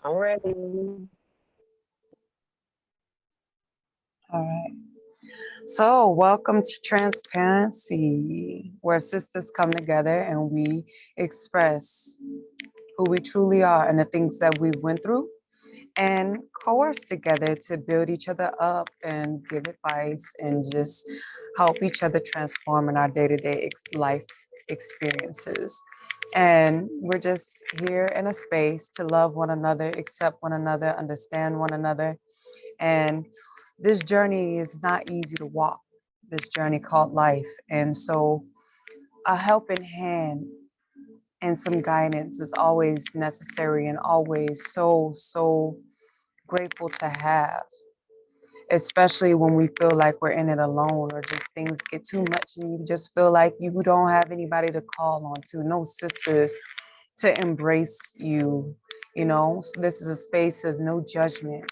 I'm ready. All right. So, welcome to Transparency, where sisters come together and we express who we truly are and the things that we went through and coerce together to build each other up and give advice and just help each other transform in our day-to-day life experiences. And we're just here in a space to love one another, accept one another, understand one another. And this journey is not easy to walk, this journey called life. And so a helping hand and some guidance is always necessary and always so grateful to have, especially when we feel like we're in it alone or just things get too much and you just feel like you don't have anybody to call on to, no sisters to embrace you. So this is a space of no judgment.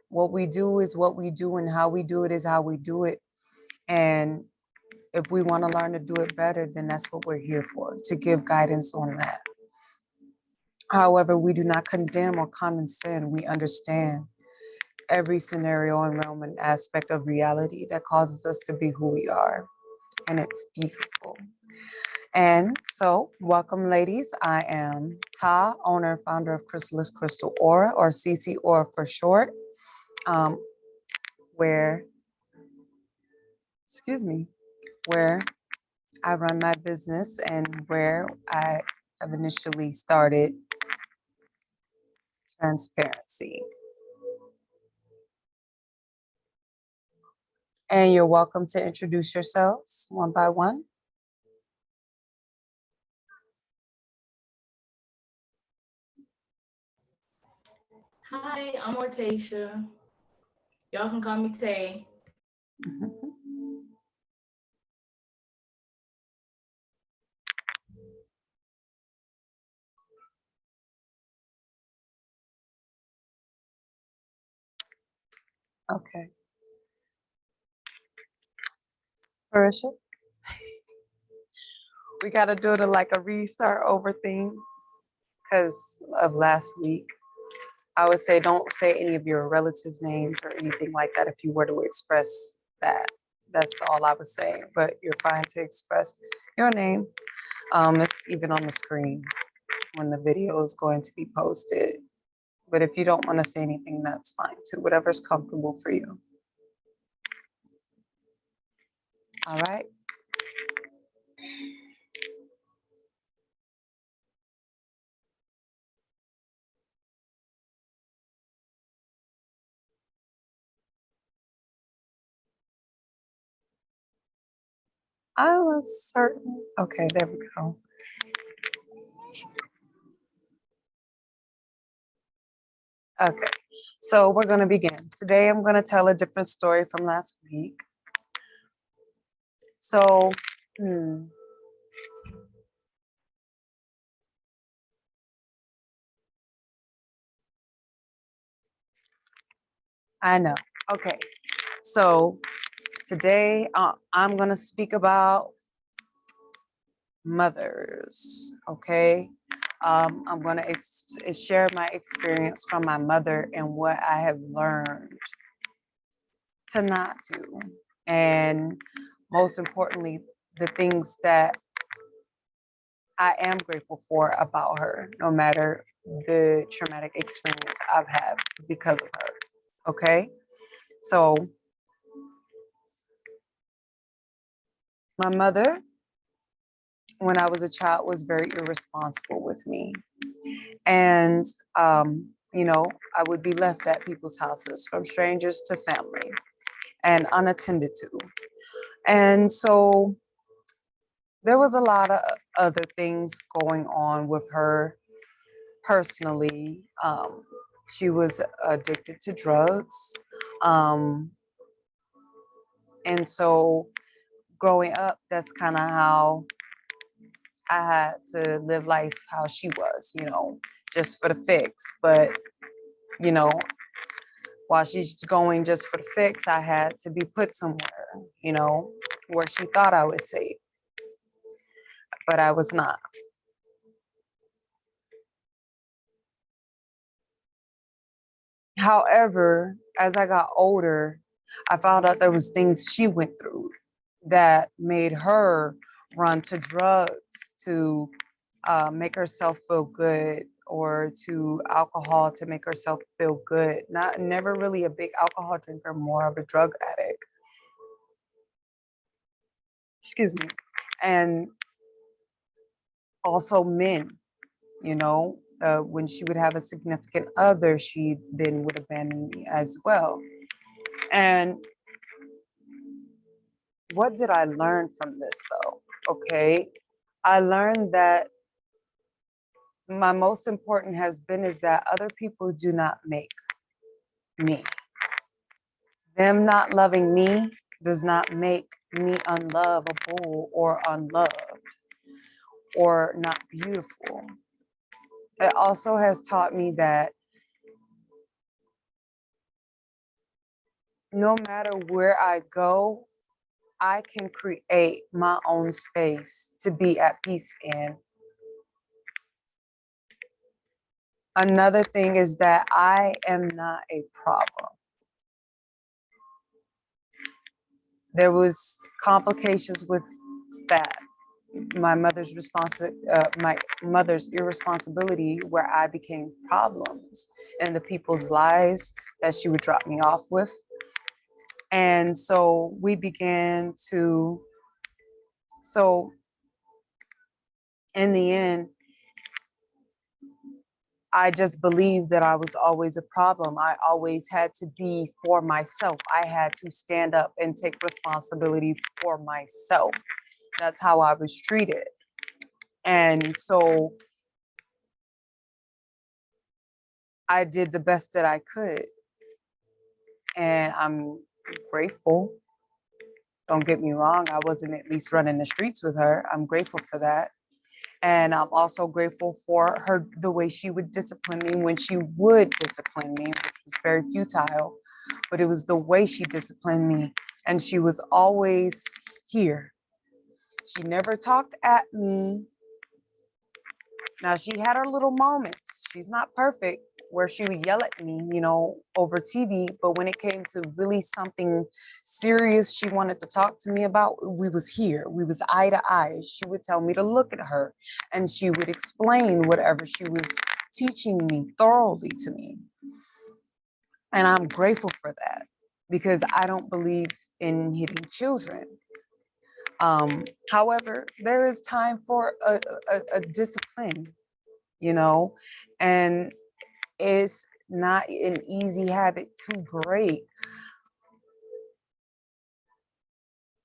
What we do is what we do, and how we do it is how we do it. And if we want to learn to do it better, then that's what we're here for, to give guidance on that. However, we do not condemn or condescend. We understand every scenario and realm and aspect of reality that causes us to be who we are. And it's beautiful. And so, welcome, ladies. I am Ta, owner and founder of Chrysalis Crystal Aura, or CC Aura for short, where, excuse me, where I run my business and where I have initially started Transparency. And you're welcome to introduce yourselves one by one. Hi, I'm Ortacia. Y'all can call me Tay. Okay. Marisha? We got to do it like a restart over thing because of last week. I would say don't say any of your relatives' names or anything like that if you were to express that. That's all I was saying. But you're fine to express your name. It's even on the screen when the video is going to be posted. But if you don't want to say anything, that's fine too. Whatever's comfortable for you. All right. I was certain. Okay, there we go. Okay, so we're going to begin. Today I'm going to tell a different story from last week. So, I know. Okay, so today I'm going to speak about mothers, okay? I'm going to share my experience from my mother and what I have learned to not do. And most importantly, the things that I am grateful for about her, no matter the traumatic experience I've had because of her. Okay? So, my mother, when I was a child, was very irresponsible with me. And, I would be left at people's houses, from strangers to family, and unattended to. And so, there was a lot of other things going on with her personally. She was addicted to drugs. And so growing up, that's kind of how I had to live life how she was, just for the fix. But, you know, while she's going just for the fix, I had to be put somewhere, where she thought I was safe, but I was not. However, as I got older, I found out there was things she went through that made her run to drugs to make herself feel good, or to alcohol to make herself feel good. Never really a big alcohol drinker, more of a drug addict. Excuse me. And also men, when she would have a significant other, she then would abandon me as well. And what did I learn from this though? Okay. I learned that my most important has been is that other people do not make me. Them not loving me does not make me unlovable or unloved or not beautiful. It also has taught me that no matter where I go, I can create my own space to be at peace in. Another thing is that I am not a problem. There was complications with that. My mother's irresponsibility, where I became problems in the people's lives that she would drop me off with. And so we began to, so in the end, I just believed that I was always a problem. I always had to be for myself. I had to stand up and take responsibility for myself. That's how I was treated. And so I did the best that I could. And I'm grateful. Don't get me wrong, I wasn't at least running the streets with her. I'm grateful for that. And I'm also grateful for her, the way she would discipline me when she would discipline me, which was very futile, but it was the way she disciplined me. And she was always here. She never talked at me. Now, she had her little moments. She's not perfect, where she would yell at me, over TV. But when it came to really something serious she wanted to talk to me about, we was here. We was eye to eye. She would tell me to look at her, and she would explain whatever she was teaching me thoroughly to me. And I'm grateful for that, because I don't believe in hitting children. However, there is time for a discipline, you know, and it's not an easy habit to break.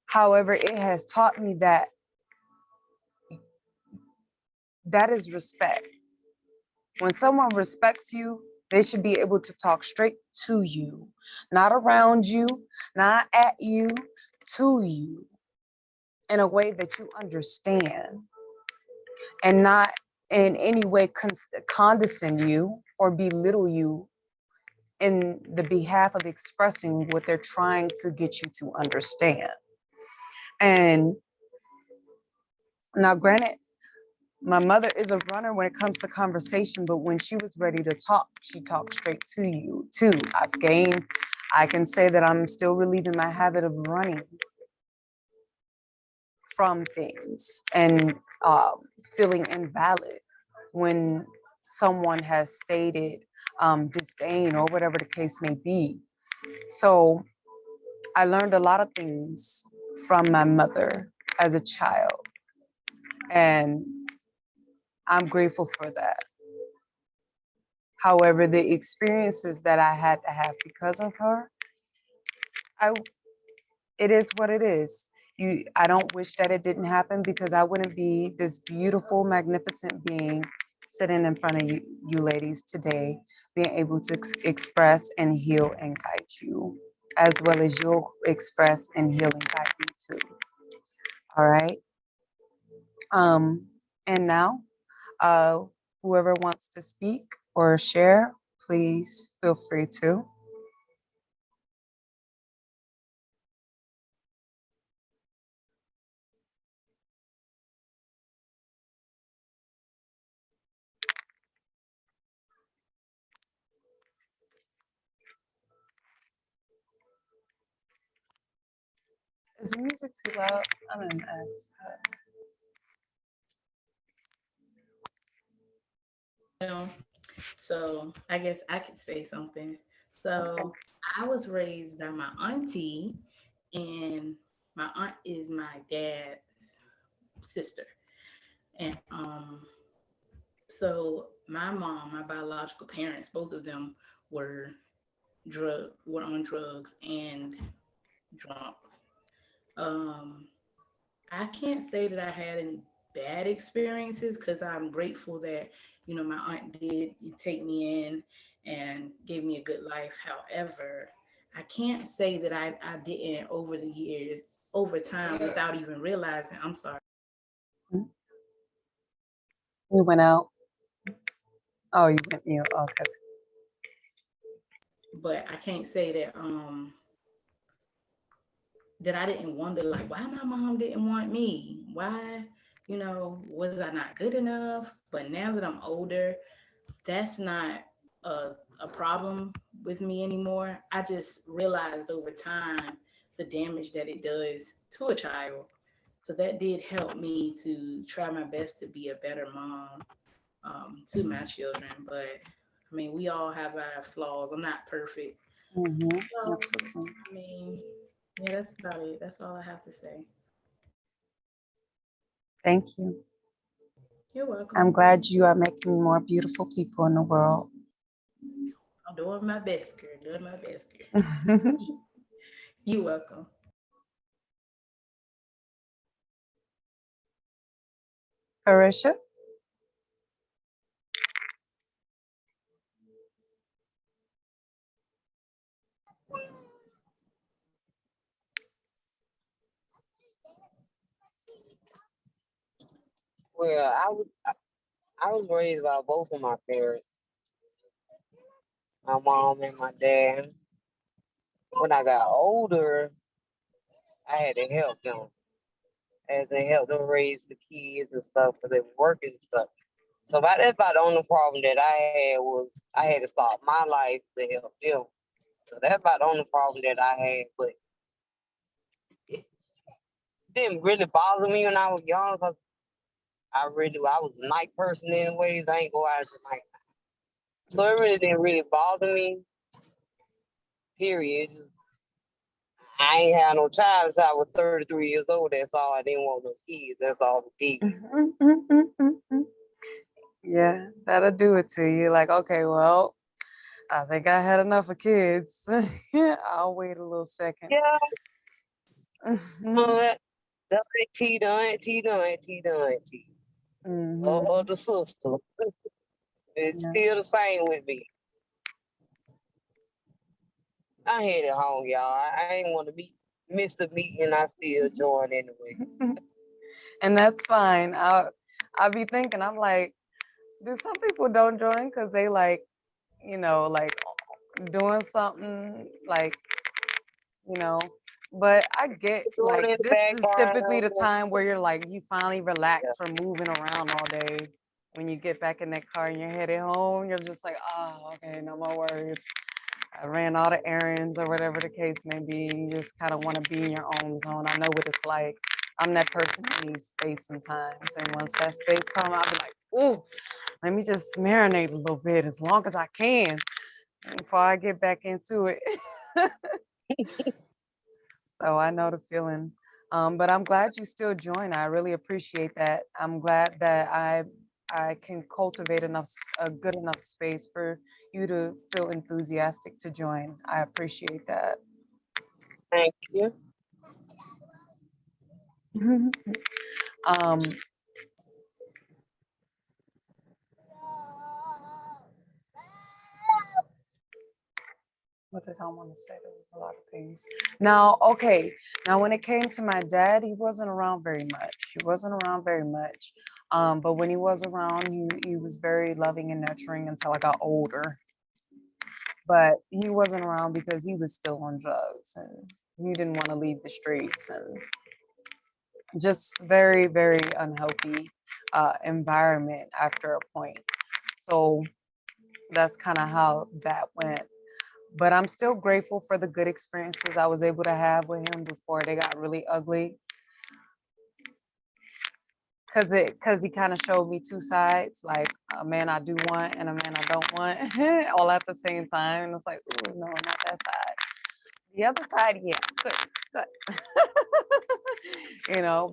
However, it has taught me that that is respect. When someone respects you, they should be able to talk straight to you, not around you, not at you, to you, in a way that you understand, and not in any way condescend you or belittle you in the behalf of expressing what they're trying to get you to understand. And now, granted, my mother is a runner when it comes to conversation, but when she was ready to talk, she talked straight to you too. I can say that I'm still relieving my habit of running from things and feeling invalid when someone has stated disdain or whatever the case may be. So I learned a lot of things from my mother as a child, and I'm grateful for that. However, the experiences that I had to have because of her, I it is what it is. I don't wish that it didn't happen, because I wouldn't be this beautiful, magnificent being sitting in front of you ladies today, being able to express and heal and guide you, as well as you'll express and heal and guide me too. All right. Um, and now, uh, whoever wants to speak or share, please feel free to. Is the music too loud? I'm gonna ask. Well, so I guess I could say something. Okay. So I was raised by my auntie, and my aunt is my dad's sister. And so my mom, my biological parents, both of them were were on drugs and drunks. Um, I can't say that I had any bad experiences because I'm grateful that, my aunt did take me in and gave me a good life. However, I can't say that I didn't over the years, over time, without even realizing. I'm sorry. You went out. Oh, you went mute. Okay. But I can't say that I didn't wonder like why my mom didn't want me. Why, was I not good enough? But now that I'm older, that's not a problem with me anymore. I just realized over time the damage that it does to a child. So that did help me to try my best to be a better mom to my children. But I mean, we all have our flaws. I'm not perfect. So, Absolutely. I mean, yeah, that's about it. That's all I have to say. Thank you. You're I'm welcome. glad you are making more beautiful people in the world. I'm doing my best, girl. Doing my best, girl. You're welcome. Arisha? Well, I was raised by both of my parents, my mom and my dad. When I got older, I had to help them as they helped them raise the kids and stuff because they were working and stuff. So that's about the only problem that I had was I had to start my life to help them. So that's about the only problem that I had. But it didn't really bother me when I was young because I was a night person anyways. I ain't go out at night. So it really didn't really bother me. Period. Just I ain't had no child since I was 33 years old. That's all. I didn't want no kids. That's all the big. Yeah, that'll do it to you. Like, okay, well, I think I had enough of kids. I'll wait a little second. Yeah, Mhm. but the auntie, the auntie, the auntie, the auntie. Or Mhm. the sister. It's Yeah. still the same with me. I headed home, y'all. I ain't want to miss the meeting. I still join anyway. And that's fine. I'll be thinking, I'm like, do some people don't join because they like, like doing something like, you know, but I get Doing like it in the this is typically background. the time where you're like you finally Yeah. relax from moving around all day. When you get back in that car and you're headed home, you're just like, oh, okay, no more worries. I ran all the errands or whatever the case may be. You just kind of want to be in your own zone. I know what it's like. I'm that person who needs space sometimes. And once that space comes, I'll be like, ooh, let me just marinate a little bit as long as I can before I get back into it. So I know the feeling. But I'm glad you still join. I really appreciate that. I'm glad that I can cultivate a good enough space for you to feel enthusiastic to join. I appreciate that. Thank you. um, what did I want to say? There was a lot of things. Now, okay. Now, when it came to my dad, he wasn't around very much. He wasn't around very much. But when he was around, he was very loving and nurturing until I got older. But he wasn't around because he was still on drugs and he didn't want to leave the streets and just very, very unhealthy environment after a point. So that's kind of how that went. But I'm still grateful for the good experiences I was able to have with him before they got really ugly. Cause he kind of showed me two sides, like a man I do want and a man I don't want, all at the same time. And it's like, oh no, not that side. The other side, yeah, good.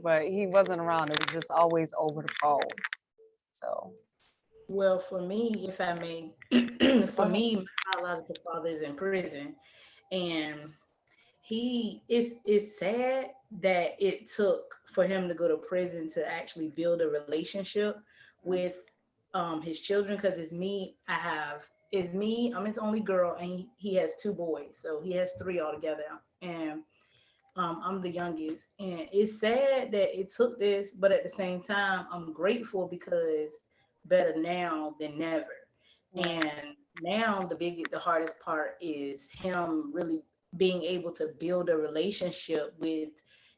But he wasn't around. It was just always over the phone. So Well, for me, if I may, go for ahead. me, my biological father is in prison, and it's sad that it took for him to go to prison to actually build a relationship with his children, because I'm his only girl, and he has two boys, so he has three altogether, and I'm the youngest, and it's sad that it took this, but at the same time, I'm grateful because better now than never. And now the hardest part is him really being able to build a relationship with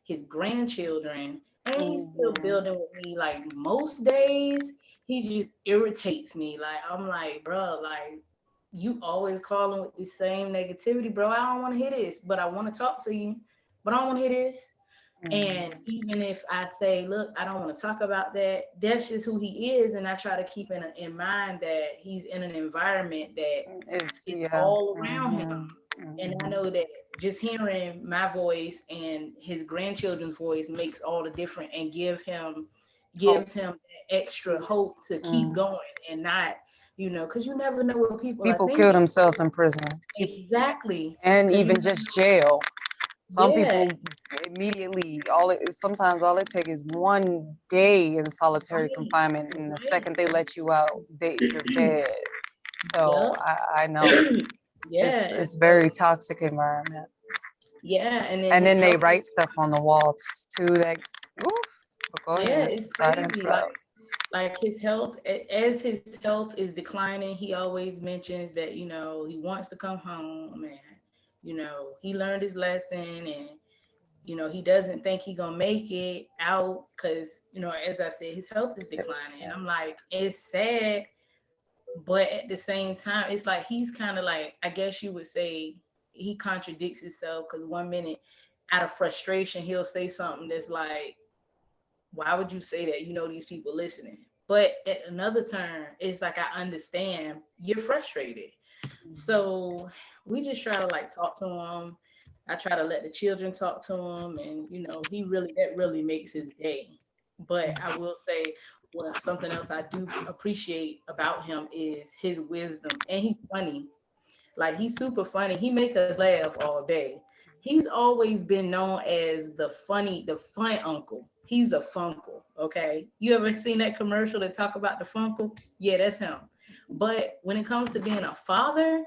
his grandchildren, and he's still Mhm. building with me. Like most days, he just irritates me. Like I'm like, bro, like you always calling with the same negativity, bro. I don't want to hear this, but I want to talk to you, but I don't want to hear this. And Mhm. even if I say, look, I don't want to talk about that, that's just who he is. And I try to keep in mind that he's in an environment that It's is yeah. all around him. Mhm. And I Mhm. know that just hearing my voice and his grandchildren's voice makes all the difference, and Hope, gives him that extra peace. hope to keep Mm. going, and not, because you never know what people are People kill thinking. themselves in prison. Keep Exactly. and Because you even never just know. jail. Some Yeah. people immediately sometimes all it takes is 1 day in solitary Right. confinement, and the Right. second they let you out, you're dead. So Yep. I know Yeah. And it's so, very toxic environment. yeah. And then And his then they health is, write stuff on the walls too that oof, but go yeah, ahead. it's Sorry to crazy. interrupt. Like his health, as his health is declining, he always mentions that, he wants to come home, and, he learned his lesson, and, he doesn't think he gonna make it out because, as I said, his health is declining. And I'm like, it's sad, but at the same time, it's like he's kind of like, I guess you would say, he contradicts himself, because one minute, out of frustration, he'll say something that's like, why would you say that? These people listening. But at another turn, it's like, I understand you're frustrated. So we just try to like talk to him. I try to let the children talk to him, and that really makes his day. But I will say, something else I do appreciate about him is his wisdom, and he's funny. Like he's super funny. He make us laugh all day. He's always been known as the fun uncle. He's a funkle. Okay, you ever seen that commercial that talk about the funkle? Yeah, that's him. But when it comes to being a father,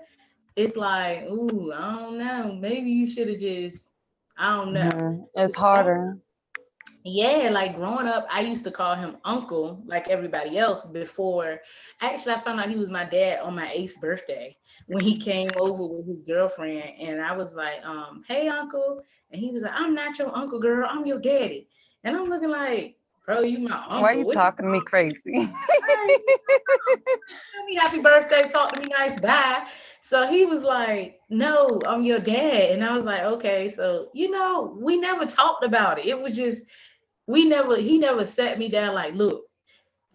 it's like, ooh, I don't know. Maybe you should have just, I don't know. It's harder. Yeah, like growing up, I used to call him uncle like everybody else before. Actually, I found out he was my dad on my 8th birthday when he came over with his girlfriend. And I was like, hey, uncle. And he was like, I'm not your uncle, girl. I'm your daddy. And I'm looking like, bro, you my Why are uncle. you What you talking to me crazy? like? Tell me happy birthday, talk to me nice, bye. So he was like, no, I'm your dad. And I was like, okay. So, we never talked about it. It was just, he never sat me down like, look,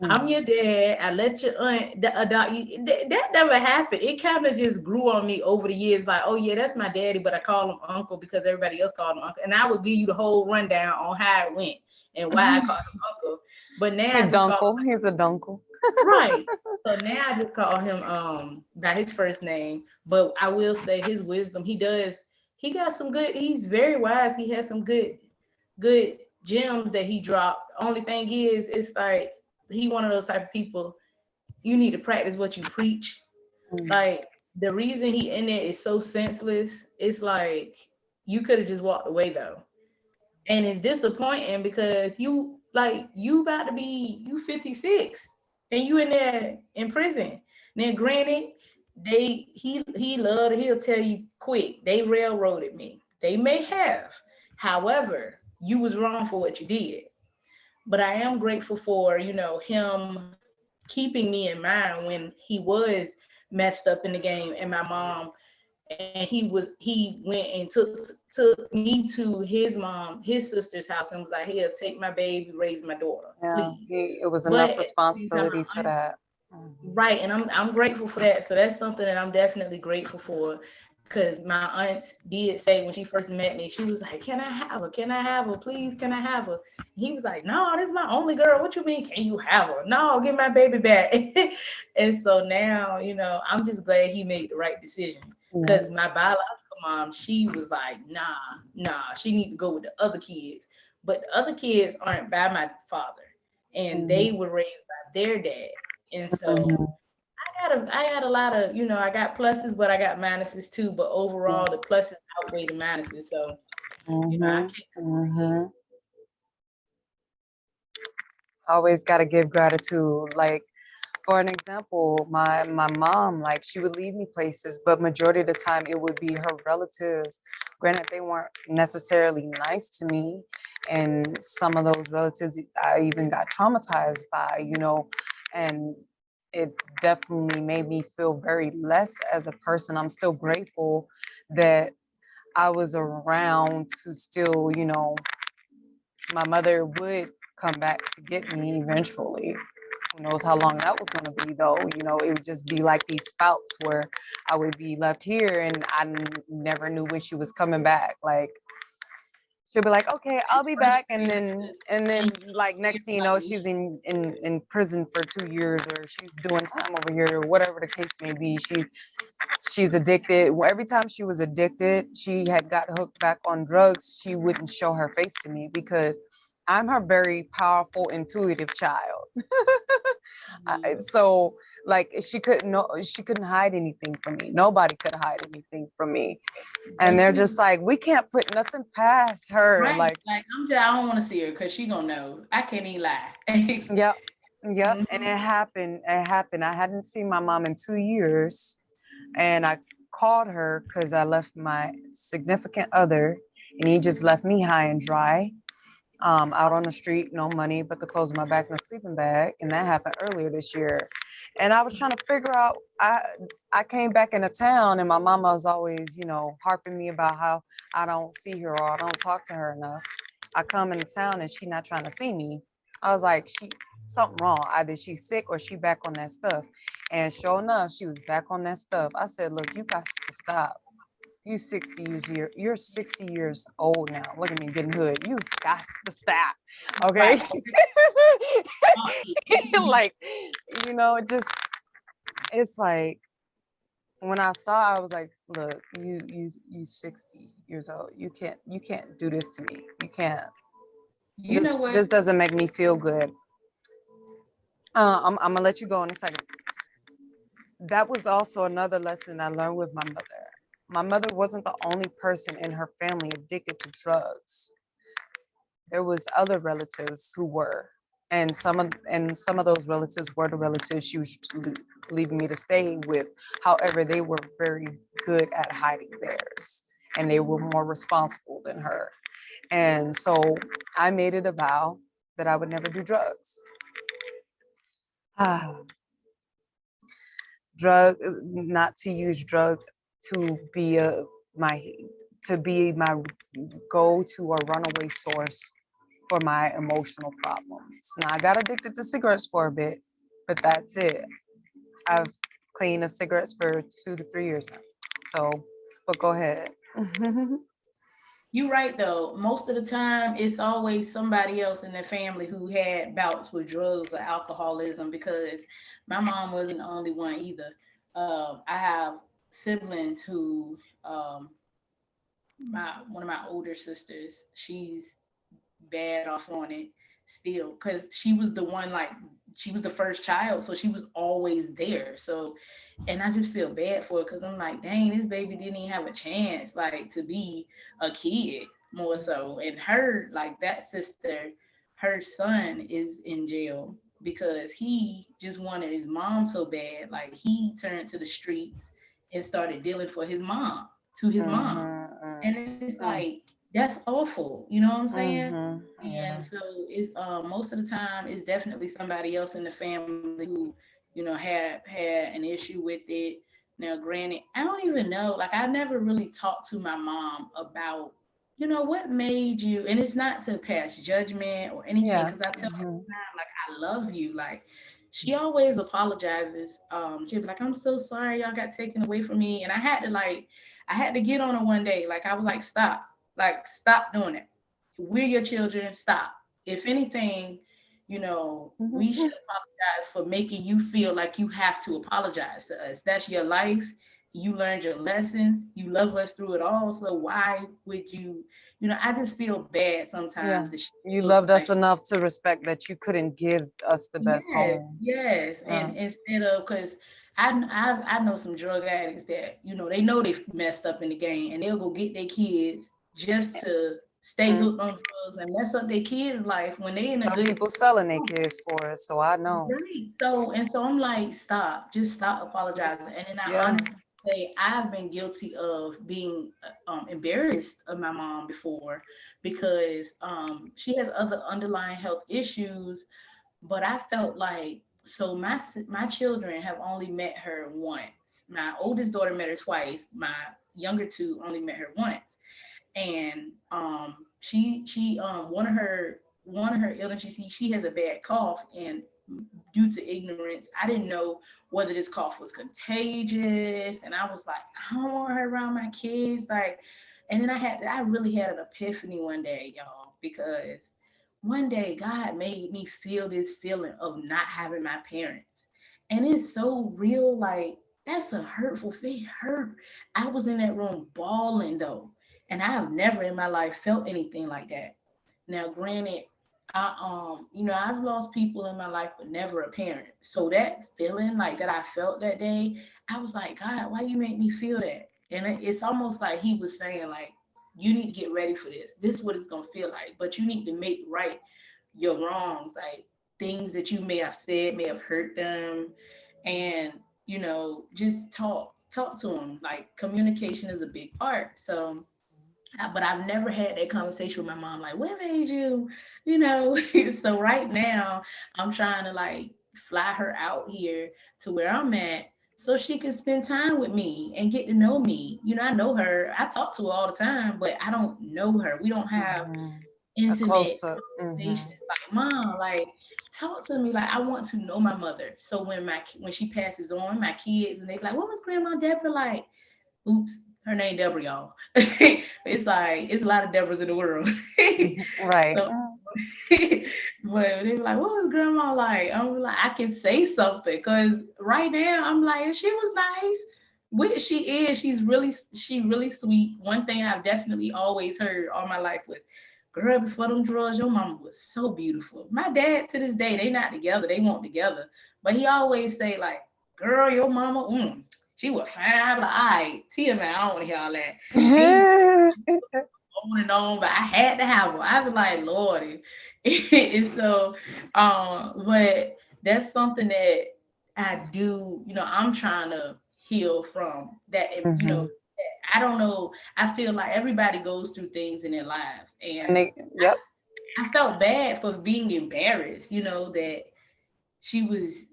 I'm your dad. I let your aunt adopt you. That never happened. It kind of just grew on me over the years. Like, oh yeah, that's my daddy, but I call him uncle because everybody else called him uncle. And I would give you the whole rundown on how it went and why I called him uncle. But now He I just call him dunkle. He's a dunkle. right. So now I just call him by his first name. But I will say his wisdom. He got some good. He's very wise. He has some good gems that he dropped. Only thing is, it's like he one of those type of people. You need to practice what you preach. Like the reason he in there is so senseless. It's like you could have just walked away though, and it's disappointing because you about to be you 56 and you in there in prison. Now, granted, he'll tell you quick they railroaded me. They may have, however, you was wrong for what you did. But I am grateful for him keeping me in mind when he was messed up in the game, and my mom and he went and took me to his sister's house and was like, "Here, take my baby, raise my daughter, Yeah, please." it was But enough at the same time, responsibility for that. right, and I'm grateful for that. So that's something that I'm definitely grateful for, because my aunt did say when she first met me, she was like, "Can I have her? Can I have her? Please, can I have her?" And he was like, "No, this is my only girl. What you mean? Can you have her? No, give my baby back." And so now, I'm just glad he made the right decision, Yeah. because my biological mom, she was like, nah, she need to go with the other kids, but the other kids aren't by my father, and they Mhm. were raised by their dad. And so Mhm. I got a lot of, I got pluses, but I got minuses too. But Yeah. overall, the pluses outweigh the minuses. So, I Mhm. can't complain. Mhm. Always got to give gratitude. Like, for an example, my mom, like, she would leave me places, but majority of the time it would be her relatives. Granted, they weren't necessarily nice to me, and some of those relatives I even got traumatized by, and it definitely made me feel very less as a person. I'm still grateful that I was around to still, my mother would come back to get me eventually. Who knows how long that was going to be, though? It would just be like these spouts where I would be left here and never knew when she was coming back. Like, she'll be like, "Okay, I'll It's be back," and frustrating then because and you then don't like see next her thing you know, like she's me. in prison for 2 years, or she's doing time over here, or whatever the case may be. She's addicted. Well, every time she was addicted, she had got hooked back on drugs. She wouldn't show her face to me because I'm her very powerful, intuitive child. Mhm. So, like, she couldn't hide anything from me. Nobody could hide anything from me. And And they're two, just like, we can't put nothing past her. right? Like, Like I don't want to see her because she gonna know. I can't even lie. yep, yep. And Mhm. it happened. It happened. I hadn't seen my mom in 2 years, and I called her because I left my significant other, and he just left me high and dry, out on the street, no money but the clothes on my back and a sleeping bag, and that happened earlier this year. And I was trying to figure out. I came back into town, and my mama was always, harping me about how I don't see her or I don't talk to her enough. I come into town and she not trying to see me. I was like, she something wrong. Either she's sick or she back on that stuff. And sure enough, she was back on that stuff. I said, look, you got to stop. You're 60 years old now. Look at me getting hood. You got to stop. Okay. Right. So Like, it just it's like when I saw, I was like, look, you 60 years old. You can't do this to me. You can't. you know This what? this doesn't make me feel good. I'm gonna let you go in a second. That was also another lesson I learned with my mother. My mother wasn't the only person in her family addicted to drugs. There was other relatives who were, and some of those relatives were the relatives she was leaving me to stay with. However, they were very good at hiding theirs, and they were more responsible than her. And so I made it a vow that I would never do drugs. Ah, not to use drugs to be my to be my go-to or runaway source for my emotional problems. Now I got addicted to cigarettes for a bit, but that's it. I've cleaned of cigarettes for 2 to 3 years now. So, but go ahead. You're right though. Most of the time, it's always somebody else in their family who had bouts with drugs or alcoholism, because my mom wasn't the only one either. I have siblings who, my one of my older sisters, she's bad off on it still, because she was the one, like, she was the first child, so she was always there. So, and I just feel bad for her because I'm like, dang, this baby didn't even have a chance, like, to be a kid more so. And her, like, that sister, her son is in jail because he just wanted his mom so bad. Like, he turned to the streets and started dealing for his mom, to his mom. And it's like, that's awful. You know what I'm saying? And Yeah. so it's most of the time it's definitely somebody else in the family who, had an issue with it. Now, granted, I don't even know. Like, I never really talked to my mom about, what made you. And it's not to pass judgment or anything, Yeah. because I tell her all Hmm. the time, like, I love you. Like, she always apologizes. She'd be like, I'm so sorry, y'all got taken away from me. And I had to get on her one day. Like, I was like, stop doing it. We're your children. Stop. If anything, we should apologize for making you feel like you have to apologize to us. That's your life. You learned your lessons. You love us through it all. So why would you, I just feel bad Yeah. sometimes that she You feels loved like, us enough to respect that you couldn't give us the best yes, home. yes. Yeah. And instead of, because I know some drug addicts that, they know they messed up in the game and they'll go get their kids just to stay Mm. hooked on drugs and mess up their kids' life when they in a Some good. people selling their kids for it, so I know. Right. So I'm like, stop, just stop apologizing. Just And then I yeah. honestly say I've been guilty of being embarrassed of my mom before because she has other underlying health issues, but I felt like so my children have only met her once. My oldest daughter met her twice. My younger two only met her once, and she one of her illnesses, she has a bad cough, and due to ignorance I didn't know whether this cough was contagious, and I was like, I don't want her around my kids, like. And then I really had an epiphany one day, y'all, because one day God made me feel this feeling of not having my parents, and it's so real, like that's a hurtful thing. Hurt. I was in that room bawling though, and I have never in my life felt anything like that. Now, granted, I've lost people in my life, but never a parent. So that feeling like that I felt that day, I was like, God, why you make me feel that? And it's almost like He was saying, like, you need to get ready for this. This is what it's gonna feel like, but you need to make right your wrongs, like things that you may have said may have hurt them, and just talk to them. Like communication is a big part. So but I've never had that conversation with my mom, like, what made you, So right now, I'm trying to like fly her out here to where I'm at so she can spend time with me and get to know me. I know her, I talk to her all the time, but I don't know her. We don't have Hmm. A intimate close up. Hmm. conversations. Like, mom, like, talk to me. Like, I want to know my mother. So when she passes on, my kids, and they be like, what was Grandma Deborah like? Oops, her name Deborah, y'all. It's like it's a lot of Deborahs in the world. Right. So, but they be like, "What was Grandma like?" I'm like, I can say something because right now I'm like, she was nice. What she is, she really sweet. One thing I've definitely always heard all my life was, "Girl, before them drugs, your mama was so beautiful." My dad to this day, they not together, they won't together, but he always say like, "Girl, your mama, she was fine." I'm like, all right, Tia, man, I don't want to hear all that. He on and on, but I had to have her. I was like, Lordy. And so, but that's something that I do, I'm trying to heal from that, Hmm. I don't know. I feel like everybody goes through things in their lives. And And they, yep. I felt bad for being embarrassed, that she was,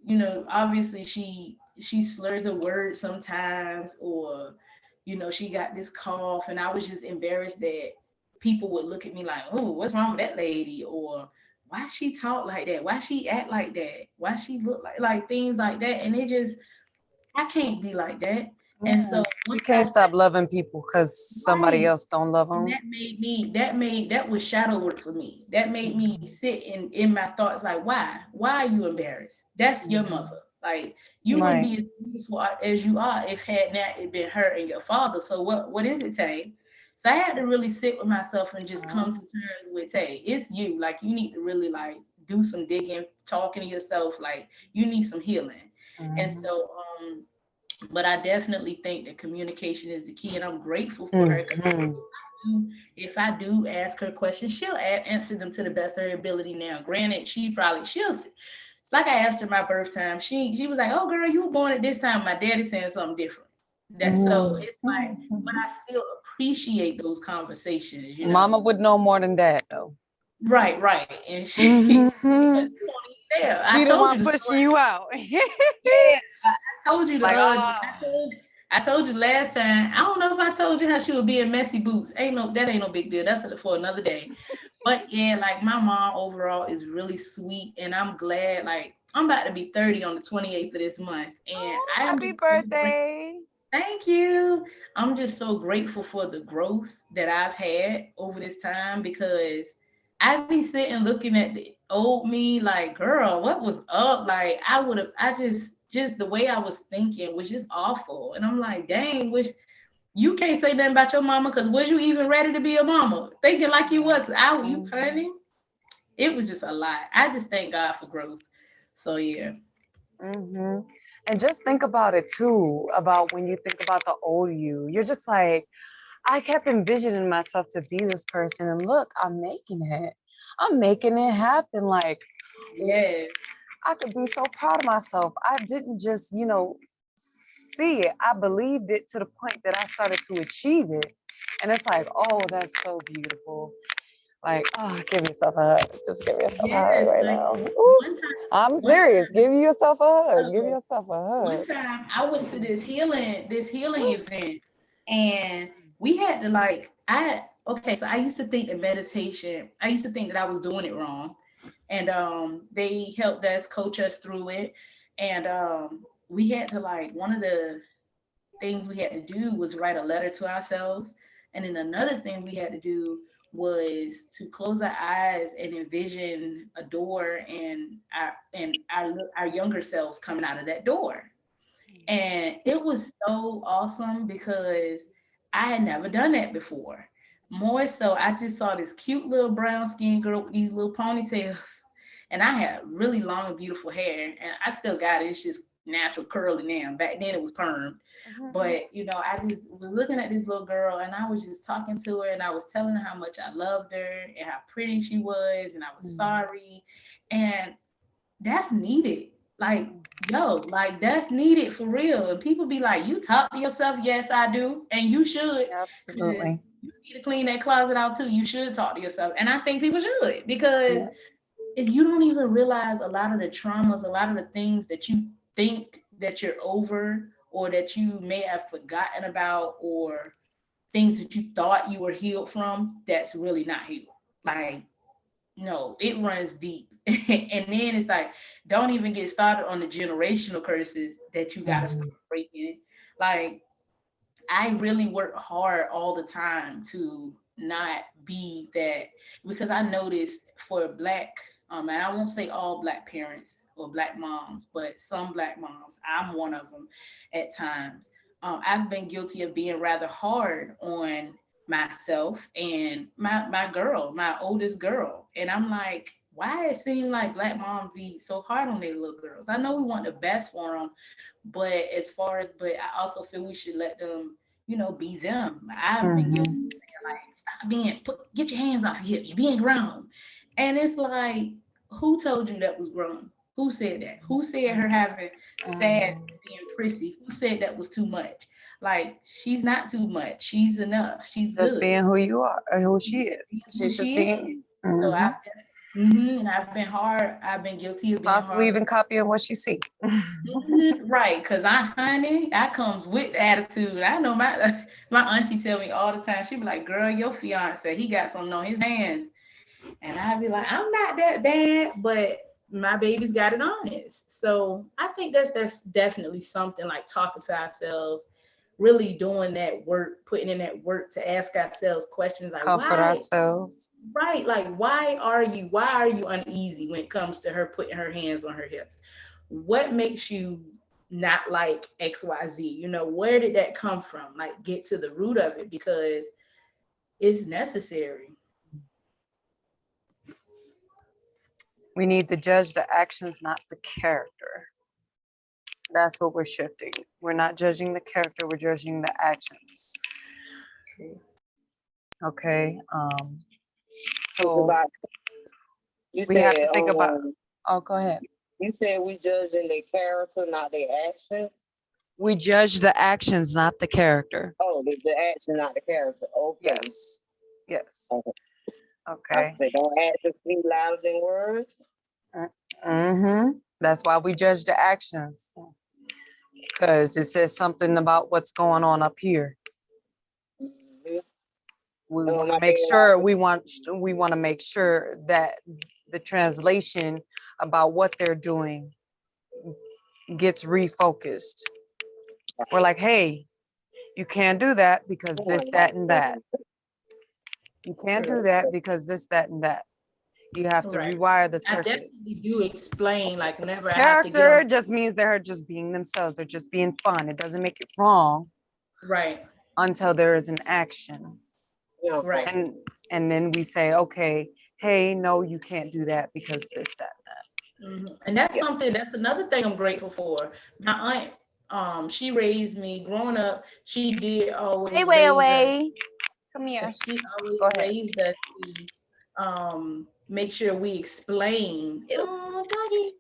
obviously she slurs a word sometimes, or she got this cough, and I was just embarrassed that people would look at me like, oh, what's wrong with that lady, or why she talk like that, why she act like that, why she look like things like that, and it just, I can't be like that. And Yeah. so You once I can't stop loving people because somebody right, else don't love and them. that was shadow work for me. That made me Hmm. sit in my thoughts like, why are you embarrassed? That's your Hmm. mother. Like, you wouldn't Right. be as beautiful as you are if had not it been her and your father. So what is it, Tay? So I had to really sit with myself and just come to Oh. terms with, Tay, it's you. Like, you need to really like do some digging, talking to yourself. Like, you need some healing. And Hmm. so but I definitely think that communication is the key, and I'm grateful for her because Hmm. if I do ask her questions, she'll answer them to the best of her ability. Now, granted, she'll like I asked her my birth time. She was like, "Oh, girl, you were born at this time." My daddy saying something different. That so Hmm. it's like, but I still appreciate those conversations, Mama would know more than that, though. Right, right, and she Hmm. because you weren't even there. I She the told you one the pushing story. you out. Yeah, I told you the Like, I ah. told I told you last time. I don't know if I told you how she would be in messy boots. That ain't no big deal. That's for another day. But yeah, like my mom overall is really sweet, and I'm glad. Like I'm about to be 30 on the 28th of this month, and Oh, I am happy just so grateful. birthday. Thank you. I'm just so grateful for the growth that I've had over this time because I be sitting looking at the old me like, girl, what was up? Like I just the way I was thinking was just awful. And I'm like, dang, wish you can't say nothing about your mama because was you even ready to be a mama? Thinking like you was out, you Mhm. honey. It was just a lot. I just thank God for growth. So yeah. Hmm. And just think about it too, about when you think about the old you, you're just like, I kept envisioning myself to be this person, and look, I'm making it. I'm making it happen. Like, Yeah. I could be so proud of myself. I didn't just, see it. I believed it to the point that I started to achieve it. And it's like, oh, that's so beautiful. Like, oh, give yourself a hug. Just give yourself a hug Yes. right Like now. Ooh, one time, I'm one serious. time, Give yourself a hug. Give uh, yourself a one hug. time I went to this healing Ooh. event, and we had to like I okay, so I used to think that meditation, I used to think that I was doing it wrong. And they helped us coach us through it. And we had to like one of the things we had to do was write a letter to ourselves. And then another thing we had to do was to close our eyes and envision a door and our younger selves coming out of that door. And it was so awesome because I had never done that before. More so, I just saw this cute little brown skinned girl with these little ponytails. And I had really long, beautiful hair. And I still got it. It's just natural curly now. Back then it was permed. Mhm. But, I just was looking at this little girl and I was just talking to her and I was telling her how much I loved her and how pretty she was and I was Mhm. sorry. And that's needed. Like, yo, like that's needed for real. And people be like, you talk to yourself. Yes, I do. And you should, because Absolutely. you need to clean that closet out too. You should talk to yourself. And I think people should because Yeah. if you don't even realize a lot of the traumas, a lot of the things that you think that you're over or that you may have forgotten about or things that you thought you were healed from, that's really not healed. Like no, it runs deep. And then it's like, don't even get started on the generational curses that you got to start Mhm. breaking. Like, I really work hard all the time to not be that because I noticed for black, and I won't say all black parents or black moms, but some black moms, I'm one of them at times. I've been guilty of being rather hard on myself and my oldest girl. And I'm like, why it seems like black moms be so hard on their little girls? I know we want the best for them, but but I also feel we should let them, be them. I've been guilty Mhm. of saying like, stop get your hands off your hip. You're being grown, and it's like, who told you that was grown? Who said that? Who said her having sass Mhm. and being prissy? Who said that was too much? Like she's not too much. She's enough. She's Just good. being who you are or who she She's is. who She's just she is. being So mhm. and I've been hard. I've been guilty of being Possibly hard. even copying what she see. Right, cause I comes with attitude. I know my my auntie tell me all the time. She be like, "Girl, your fiance, he got something on his hands," and I be like, "I'm not that bad, but my baby's got it honest." So I think that's definitely something like talking to ourselves, really doing that work, putting in that work to ask ourselves questions like, Comfort "Why?" ourselves. Right, like why are you uneasy when it comes to her putting her hands on her hips? What makes you not like XYZ? Where did that come from? Like get to the root of it because it's necessary. We need to judge the actions, not the character. That's what we're shifting. We're not judging the character, we're judging the actions. True. Okay. Think So about you we have to said think about, oh, go ahead. you said we judging their character, not their actions. We judge the actions, not the character. Oh, the action, not the character. Okay. Yes. Yes. Okay. I Okay. said, don't actions speak louder than words. Mm-hmm. That's why we judge the actions. because it says something about what's going on up here. Mhm. We And want my to make dad sure always, we want to make sure that the translation about what they're doing gets refocused. We're like, hey, you can't do that because oh my this, that, and that. God. You can't do that because this, that, and that. You have to Right. rewire the I circuits. definitely do explain, like whenever I have to get Character them. just means they're just being themselves. They're just being fun. It doesn't make it wrong Right. until there is an action. Yeah. Right. And then we say, okay, hey, no, you can't do that because this, that, And that's Yeah. something. That's another thing I'm grateful for. My aunt, she raised me growing up. She did always raise us. come here. She always Go ahead. raised us to make sure we explain. Oh, doggy.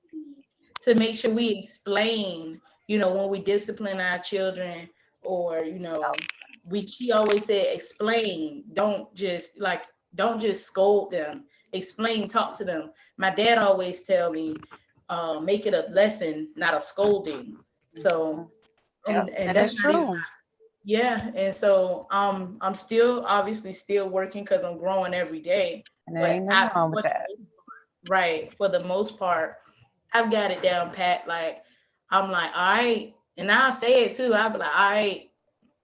To make sure we explain, when we discipline our children, or we she always said explain. Don't just scold them. Explain, talk to them. My dad always tell me, make it a lesson, not a scolding. So, Yep. and And that's it's not even. true. Yeah, and so I'm still obviously still working because I'm growing every day. And there But ain't nothing wrong with that. right, for the most part, I've got it down pat. Like I'm like, all right, and I'll say it too. I'll be like, all right,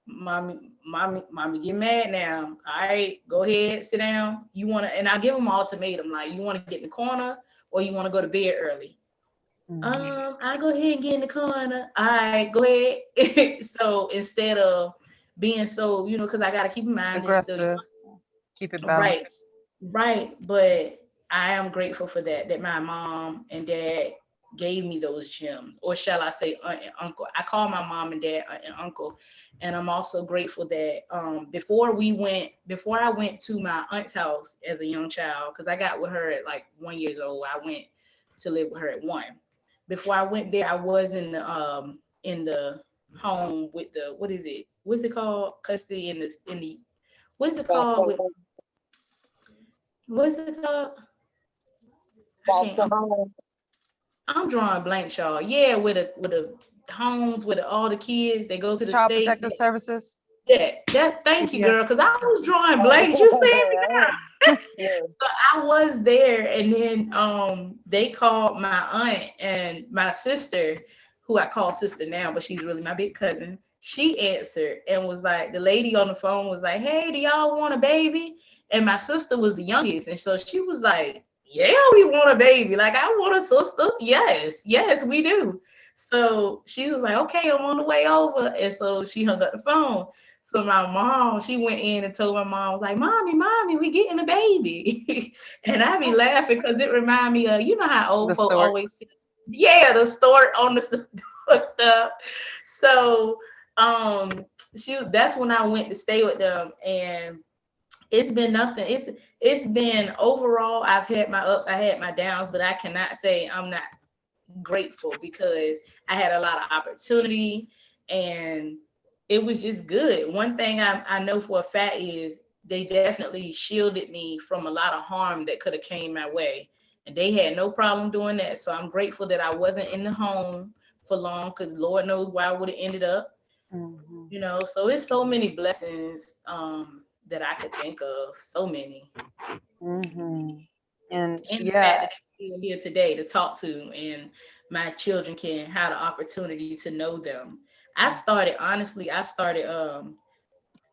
mommy, get mad now. All right, go ahead, sit down. You wanna, and I give them an ultimatum, like you wanna get in the corner or you wanna go to bed early. I go ahead and get in the corner. All right, go ahead. So instead of being so, because I gotta keep in mind they're still Aggressive. Keep it right, balanced. right. But I am grateful for that my mom and dad gave me those gems, or shall I say aunt and uncle. I call my mom and dad aunt and uncle. And I'm also grateful that before I went to my aunt's house as a young child, because I got with her at like 1 years old. I went to live with her at 1. Before I went there, I was in the home with the, what is it? What's it called? Custody in the what is it called with So, what's it called? I can't. foster I'm, home. I'm drawing blank, y'all. Yeah, with the homes with all the kids, they go to the Child state. Protective Services. Yeah, that. Thank you, girl, CPS. because I was drawing blanks. You see me, Oh, girl. yeah. So I was there, and then they called my aunt and my sister, who I call sister now, but she's really my big cousin. She answered and was like, the lady on the phone was like, "Hey, do y'all want a baby?" And my sister was the youngest, and so she was like, "Yeah, we want a baby. Like, I want a sister. Yes, yes, we do." So she was like, "Okay, I'm on the way over," and so she hung up the phone. So my mom, she went in and told my mom, was like, Mommy, we getting a baby." And I be laughing because it remind me of, how The old folk always, storks. yeah, the store on the stuff. So that's when I went to stay with them, and it's been nothing. It's been overall, I've had my ups, I had my downs, but I cannot say I'm not grateful because I had a lot of opportunity, and it was just good. One thing I know for a fact is they definitely shielded me from a lot of harm that could have came my way. And they had no problem doing that. So I'm grateful that I wasn't in the home for long, because Lord knows where I would have ended up. Mhm. So it's so many blessings that I could think of. So many. Mhm. And And the fact yeah, that they're still here today to talk to, and my children can have the opportunity to know them. I started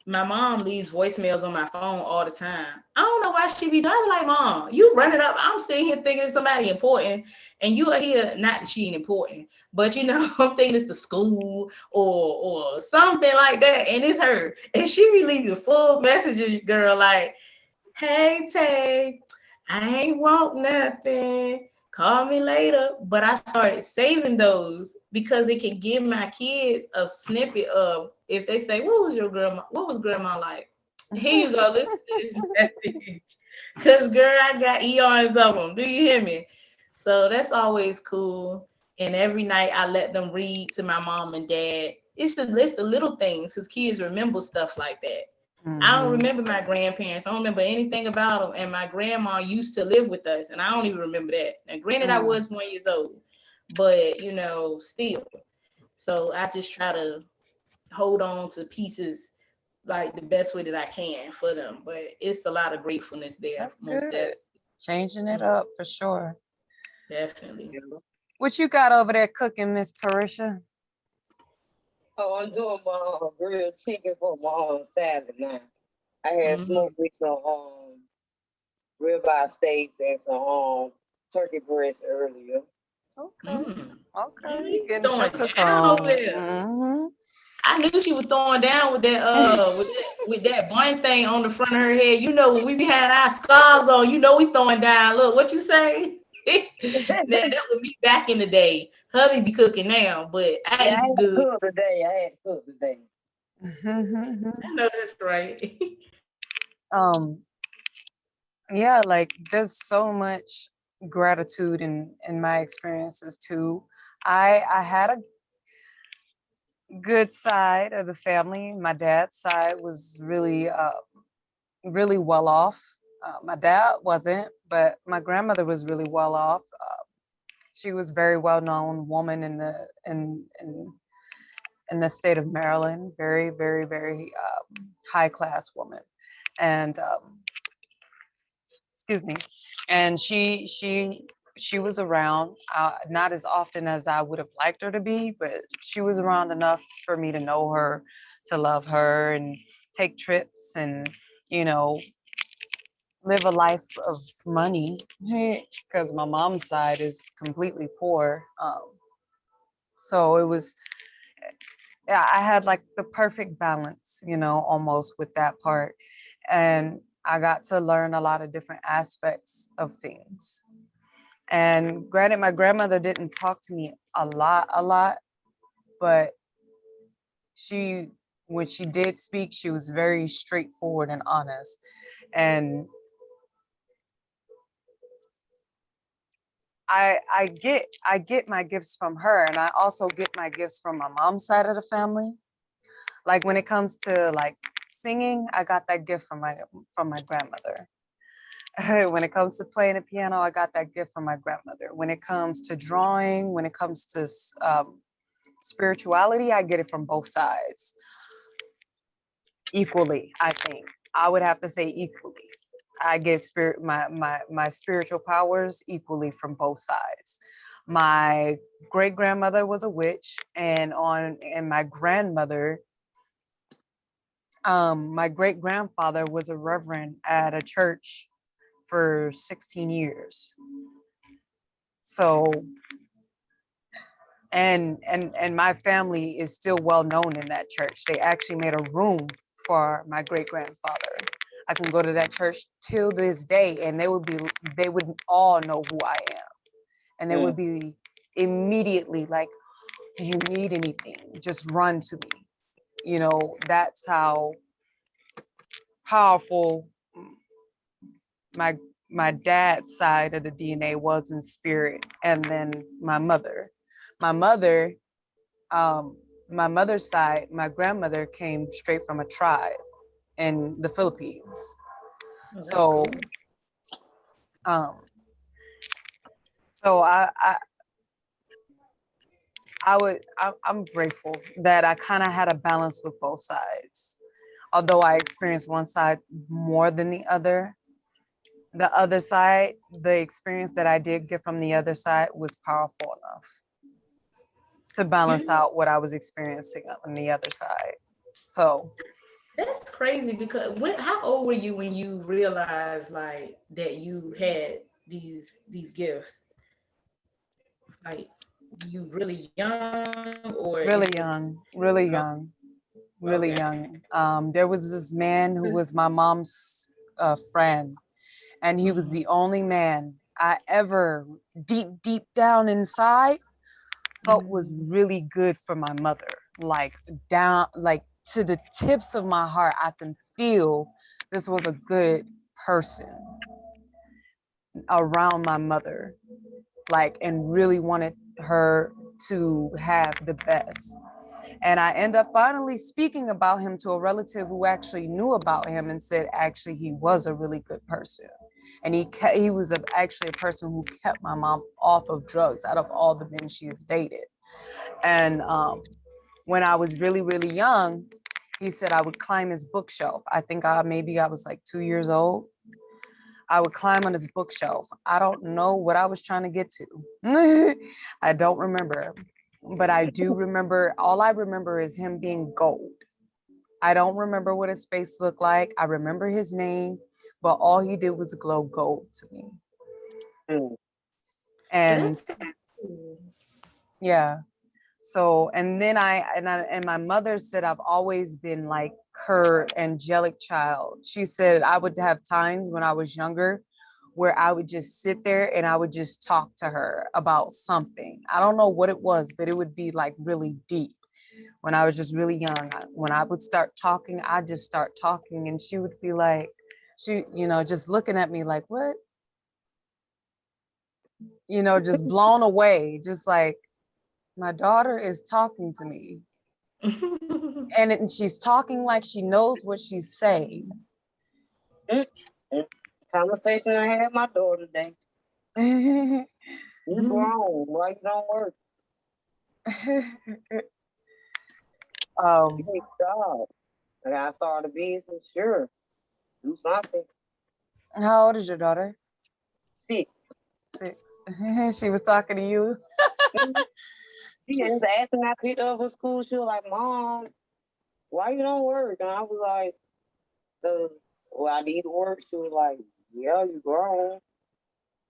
my mom leaves voicemails on my phone all the time. I don't know why she be doing. I'm like, Mom, you running up. I'm sitting here thinking it's somebody important, and you are here, not that she ain't important, but I'm thinking it's the school or something like that, and it's her. And she be leaving full messages, girl, like, "Hey Tay, I ain't want nothing. Call me later." But I started saving those because it can give my kids a snippet of, if they say, What was grandma like? Here you go. Listen to this message. Cause girl, I got eons of them. Do you hear me? So that's always cool. And every night I let them read to my mom and dad. It's the list of little things, because kids remember stuff like that. I don't mhm. remember my grandparents. I don't remember anything about them. And my grandma used to live with us, and I don't even remember that. Now, granted, I Mm. was 1 year old, but still. So I just try to hold on to pieces like the best way that I can for them. But it's a lot of gratefulness there, That's good. Changing it up for sure. definitely. What you got over there cooking, Miss Parisha? Oh, I'm doing my grilled chicken for my salad now. I had Mm-hmm. smoked with some ribeye steaks and some turkey breast earlier. Okay. Mm. Okay. Man, You you getting throwing your cook down over on. there. Mm-hmm. I knew she was throwing down with that bun thing on the front of her head. You know, when we be having our scarves on, you know we throwing down. Look, what you say? Now that was me back in the day. Hubby be cooking now, but I Yeah, I eats had to good. cook today. I had to cook today. I know that's right. um, yeah, like there's so much gratitude in my experiences too. I had a good side of the family. My dad's side was really well off. My dad wasn't, but my grandmother was really well off. She was very well known woman in the state of Maryland. Very high class woman, and excuse me, and she was around, not as often as I would have liked her to be, but she was around enough for me to know her, to love her, and take trips, and you know, live a life of money, because my mom's side is completely poor. So it was, yeah, I had like the perfect balance, almost with that part. And I got to learn a lot of different aspects of things. And granted, my grandmother didn't talk to me a lot, but she, when she did speak, she was very straightforward and honest. And I get my gifts from her, and I also get my gifts from my mom's side of the family. Like when it comes to like singing, I got that gift from my grandmother. When it comes to playing the piano, I got that gift from my grandmother. When it comes to drawing, when it comes to spirituality, I get it from both sides equally. I think I would have to say equally. I get my spiritual powers equally from both sides. My great grandmother was a witch, and my grandmother, my great grandfather was a reverend at a church for 16 years. So, and my family is still well known in that church. They actually made a room for my great grandfather. I can go to that church till this day, and they would all know who I am, and they would be immediately like, "Do you need anything? Just run to me." That's how powerful my my dad's side of the DNA was in spirit, and then my mother, um, my mother's side, my grandmother came straight from a tribe in the Philippines. Oh, that's So, cool. um, so I'm grateful that I kind of had a balance with both sides. Although I experienced one side more than the other side, the experience that I did get from the other side was powerful enough to balance You out what I was experiencing on the other side. So That's crazy because how old were you when you realized like that you had these gifts? Like you really young or it really just young, really oh, young, really okay. young. There was this man who was my mom's friend, and he was Mhm. the only man I ever, deep down inside, felt was really good for my mother. Like down, like to the tips of my heart, I can feel this was a good person around my mother, like, and really wanted her to have the best. And I end up finally speaking about him to a relative who actually knew about him and said, actually, he was a really good person. And he was actually a person who kept my mom off of drugs out of all the men she has dated. And when I was really, really young, he said I would climb his bookshelf. I think maybe I was like 2 years old. I would climb on his bookshelf. I don't know what I was trying to get to. I don't remember, but I do remember, all I remember is him being gold. I don't remember what his face looked like. I remember his name, but all he did was glow gold to me. Mm. And That's cool. yeah. So, and then and my mother said I've always been like her angelic child. She said I would have times when I was younger where I would just sit there and I would just talk to her about something. I don't know what it was, but it would be like really deep. When I was just really young, when I would start talking, I'd just start talking and she would be like, just looking at me like, what? Just blown away, just like, my daughter is talking to me. And she's talking like she knows what she's saying. Mm. Mm. Conversation I had with my daughter today. You grown, why you don't work? You need a job. I gotta start a business, sure. Do something. How old is your daughter? 6. 6. She was talking to you. Mhm. She just asking me I picked up for school. She was like, Mom, why you don't work? And I was like, well, I need to work. She was like, yeah, you grown.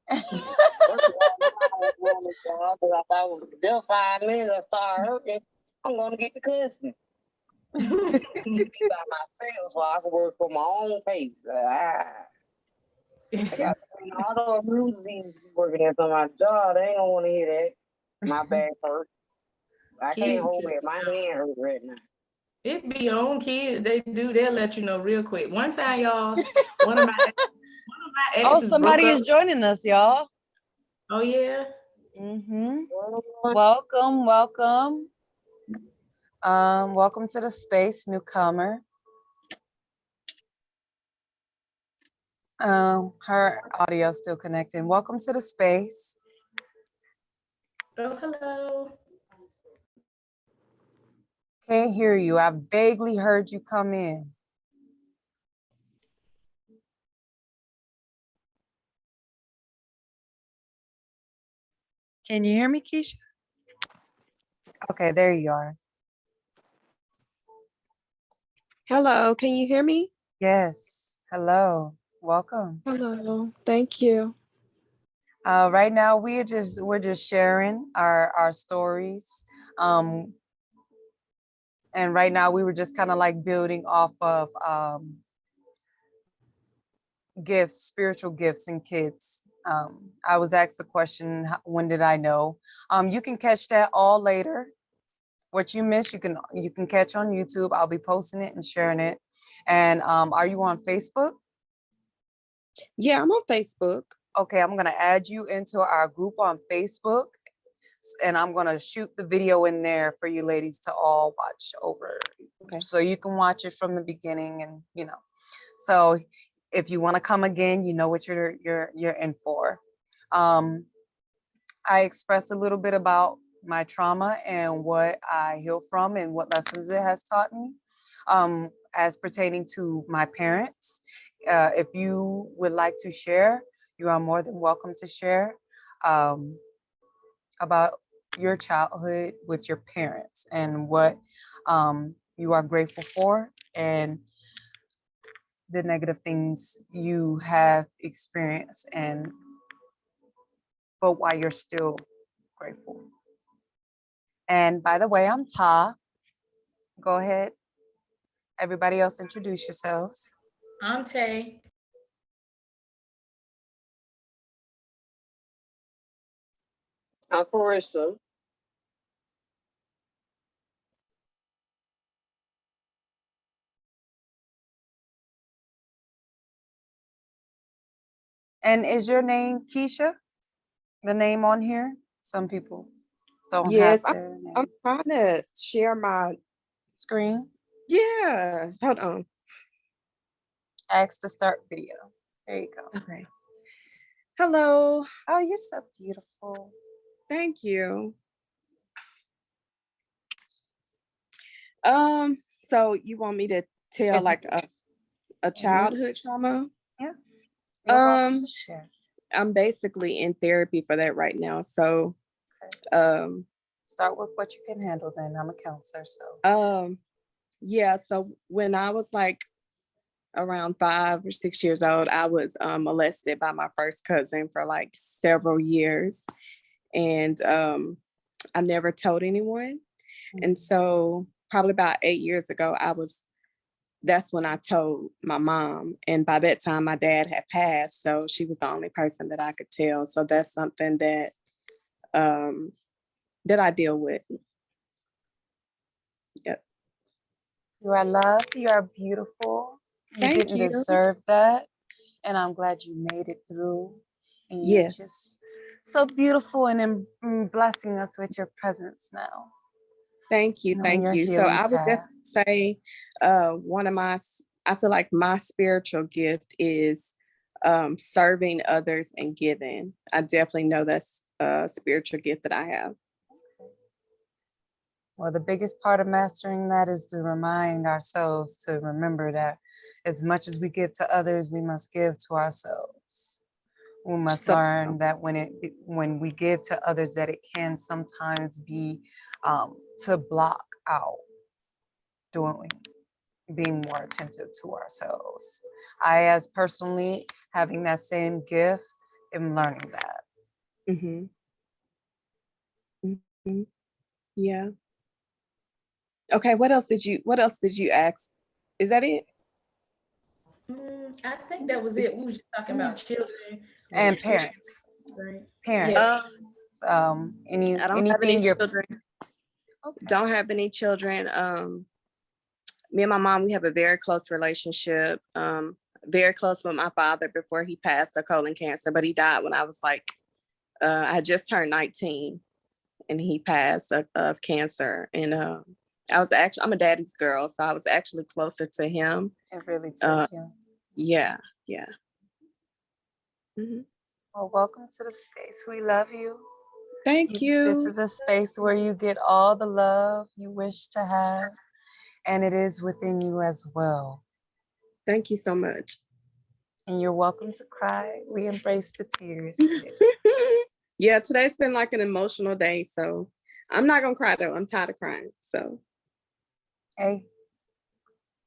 First of all, I was going to job because I thought it was still 5 minutes. I started hurting. I'm going to get the cussing. Be by myself so I can work for my own pace. I got all those music working at somebody's job. They ain't gonna want to hear that. My back hurt. I can't Kids, hold it. My hand hurt right now. it be on kids. They do. They'll let you know real quick. One time, y'all, one of my Oh, exes broke somebody up. is joining us, y'all. Oh yeah. Welcome, welcome. Welcome to the space, newcomer. Her audio still connecting. Welcome to the space. Oh hello. Can't hear you. I vaguely heard you come in. Can you hear me, Keisha? Okay, there you are. Hello, can you hear me? Yes. Hello. Welcome. Hello, thank you. Right now we're just sharing our stories. And right now we were just kind of like building off of gifts, spiritual gifts in kids. I was asked the question, when did I know? You can catch that all later. What you missed, you can catch on YouTube. I'll be posting it and sharing it. And are you on Facebook? Yeah, I'm on Facebook. Okay, I'm gonna add you into our group on Facebook, and I'm gonna shoot the video in there for you ladies to all watch over. Okay. So you can watch it from the beginning, and So if you want to come again, you know what you're in for. I expressed a little bit about my trauma and what I heal from and what lessons it has taught me, as pertaining to my parents. If you would like to share, you are more than welcome to share about your childhood with your parents and what you are grateful for and the negative things you have experienced, but why you're still grateful. And by the way, I'm Ta. Go ahead. Everybody else introduce yourselves. I'm Tay. I'm Carissa. And is your name Keisha? The name on here? Some people don't have Yes, I'm, the I'm name. trying to share my, Screen. yeah, hold on. Ask to start video. There you go. Okay. Hello, Oh, you're so beautiful. thank you. So you want me to tell If like you, a childhood trauma? yeah, you're welcome Um, to share. I'm basically in therapy for that right now. So, Okay. um, Start with what you can handle then. I'm a counselor, so. yeah. So when I was like around 5 or 6 years old, I was molested by my first cousin for like several years, and I never told anyone. And so probably about 8 years ago, that's when I told my mom. And by that time, my dad had passed. So she was the only person that I could tell. So that's something um, that I deal with. Yep. You are loved. You are beautiful. You Thank didn't you. deserve that. And I'm glad you made it through. And you're Yes. just so beautiful and blessing us with your presence now. Thank you. On Thank your you. So healing I would path. definitely say I feel like my spiritual gift is serving others and giving. I definitely know that's a spiritual gift that I have. Well, the biggest part of mastering that is to remind ourselves to remember that as much as we give to others, we must give to ourselves. We must So learn that when we give to others, that it can sometimes be to block out doing being more attentive to ourselves. I, as personally having that same gift, am learning that. hmm hmm yeah. Okay, what else did you ask? Is that it? I think that was Is, it. We was just talking about children, And restriction, parents, right? Yeah. parents, I don't have any anything you're children. okay. Don't have any children. Me and my mom, we have a very close relationship. Very close with my father before he passed of colon cancer, but he died when I was like, I had just turned 19 and he passed of cancer. And I'm a daddy's girl, so I was actually closer to him. It really took Uh, you. yeah, yeah. hmm Well, welcome to the space. We love you. Thank This you. is a space where you get all the love you wish to have, and it is within you as well. Thank you so much. And you're welcome to cry. We embrace the tears. Yeah, today's been like an emotional day, so I'm not gonna cry though. I'm tired of crying. So Hey,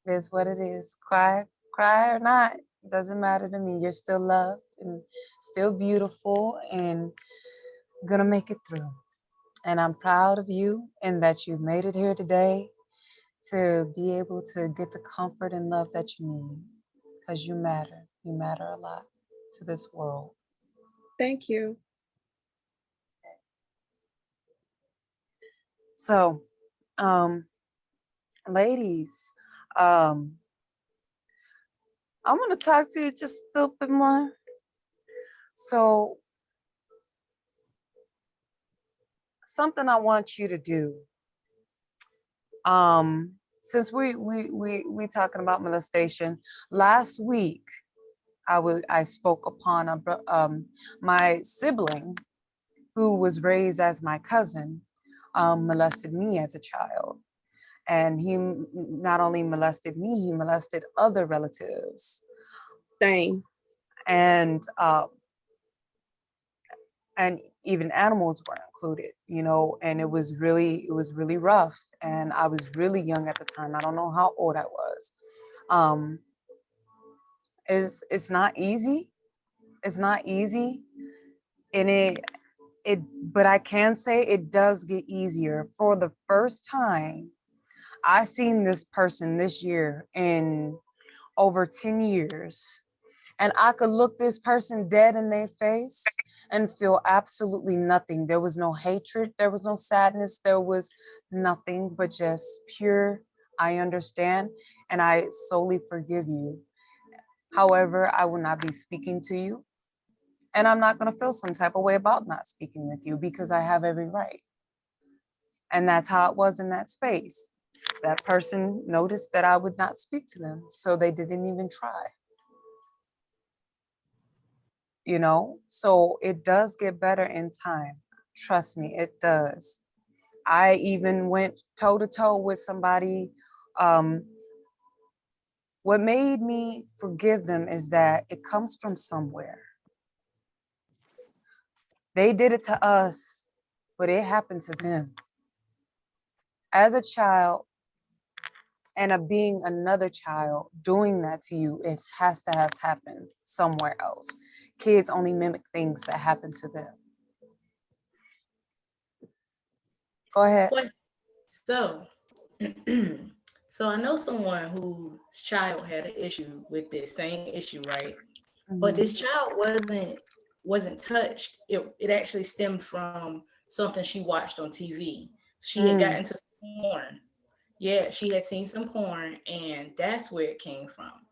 it is what it is. Cry or not, doesn't matter to me. You're still loved and still beautiful and gonna make it through. And I'm proud of you and that you made it here today to be able to get the comfort and love that you need because you matter. You matter a lot to this world. thank you. So, ladies, um, I want to talk to you just a little bit more. So, something I want you to do. Since we talking about molestation, last week I spoke upon my sibling who was raised as my cousin, molested me as a child. And he not only molested me, he molested other relatives. Same. And and even animals were included, and it was really rough. And I was really young at the time. I don't know how old I was. Um, it's not easy. It's not easy. And it but I can say it does get easier. For the first time, I seen this person this year in over 10 years. And I could look this person dead in their face and feel absolutely nothing. There was no hatred, there was no sadness, there was nothing but just pure, I understand, and I solely forgive you. However, I will not be speaking to you. And I'm not going to feel some type of way about not speaking with you because I have every right. And that's how it was in that space. That person noticed that I would not speak to them, so they didn't even try. So it does get better in time. Trust me, it does. I even went toe to toe with somebody. Um, what made me forgive them is that it comes from somewhere. They did it to us, but it happened to them. As a child and a being another child doing that to you, it has to have happened somewhere else. Kids only mimic things that happen to them. Go ahead. So, so I know someone whose child had an issue with this same issue, right? But this Mhm. child wasn't touched. It actually stemmed from something she watched on TV. She had Mm, gotten to porn. Yeah, she had seen some porn, and that's where it came from.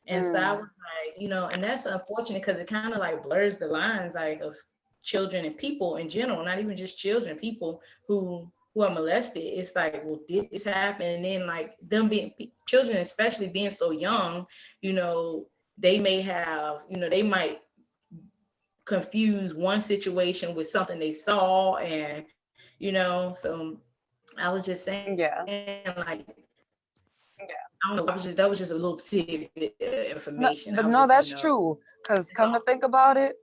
And so I was mm. like, and that's unfortunate because it kind of like blurs the lines like of children and people in general, not even just children, people who are molested. It's like, well, did this happen? And then like them being children, especially being so young, you know, they may have, they might confuse one situation with something they saw, and so I was just saying Yeah. like, I don't know, that was just a little tidbit of information. No, I was just but no, that's true. it's Because come to awful. think about it,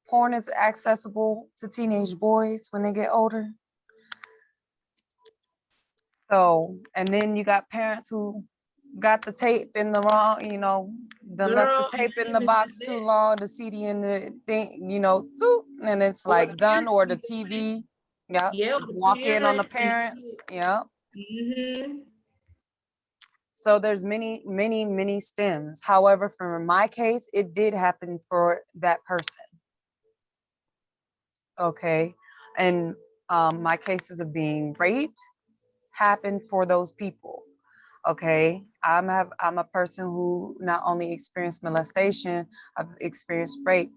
porn is accessible to teenage boys when they get older. So, and then you got parents who got the tape in the wrong, done left the Girl, and tape not in the even just box too that. long, the CD in the thing, zoop, and it's Or the like done, parents or the be doing it. TV. Yep. Yeah, or the Walk in on the parents and the parents. kid. Yep. Mm-hmm. So there's many, many, many stems. However, for my case, it did happen for that person. Okay. And my cases of being raped happened for those people. Okay. I'm a person who not only experienced molestation, I've experienced rape.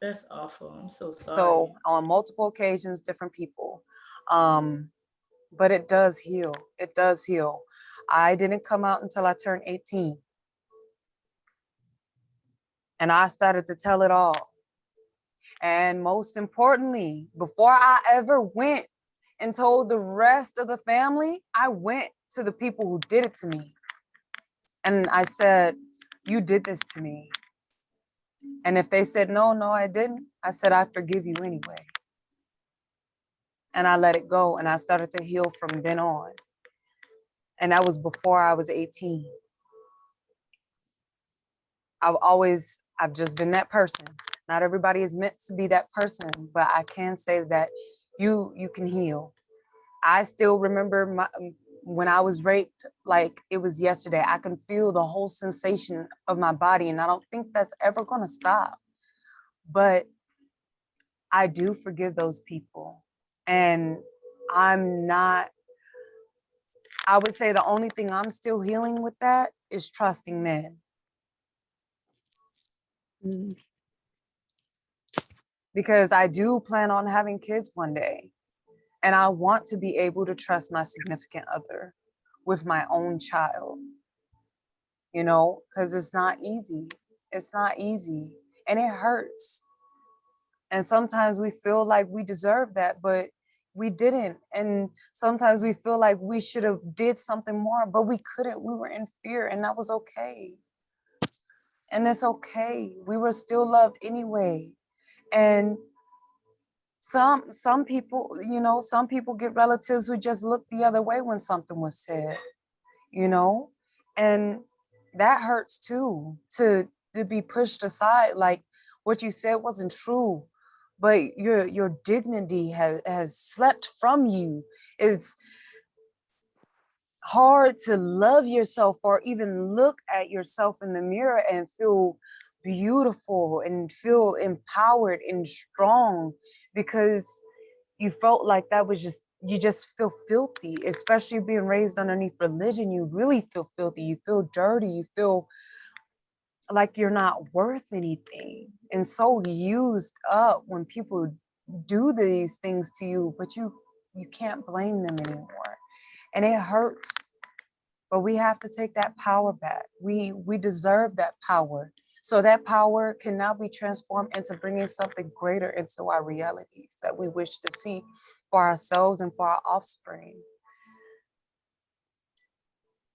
That's awful. I'm so So sorry. on multiple occasions, different people. Um, but it does heal. It does heal. I didn't come out until I turned 18. And I started to tell it all. And most importantly, before I ever went and told the rest of the family, I went to the people who did it to me. And I said, "You did this to me." And if they said, "No, no, I didn't," I said, "I forgive you anyway." And I let it go. And I started to heal from then on. And that was before I was 18. I've just been that person. Not everybody is meant to be that person, but I can say that you can heal. I still remember when I was raped, like it was yesterday. I can feel the whole sensation of my body, and I don't think that's ever going to stop. But I do forgive those people. And I'm not, I would say the only thing I'm still healing with that is trusting men, Mm. because I do plan on having kids one day. And I want to be able to trust my significant other with my own child, because it's not easy. It's not easy. And it hurts. And sometimes we feel like we deserve that, but we didn't. And sometimes we feel like we should have did something more, but we couldn't. We were in fear, and that was okay. And it's okay. We were still loved anyway. And some people, some people get relatives who just look the other way when something was said, you know and that hurts too, to be pushed aside, like what you said wasn't true, but your dignity has slept from you. It's hard to love yourself or even look at yourself in the mirror and feel beautiful and feel empowered and strong, because you felt like that was just, you just feel filthy, especially being raised underneath religion. You really feel filthy, you feel dirty, you feel like you're not worth anything, and so used up when people do these things to you, but you can't blame them anymore, and it hurts. But we have to take that power back. We deserve that power. So that power can now be transformed into bringing something greater into our realities that we wish to see for ourselves and for our offspring.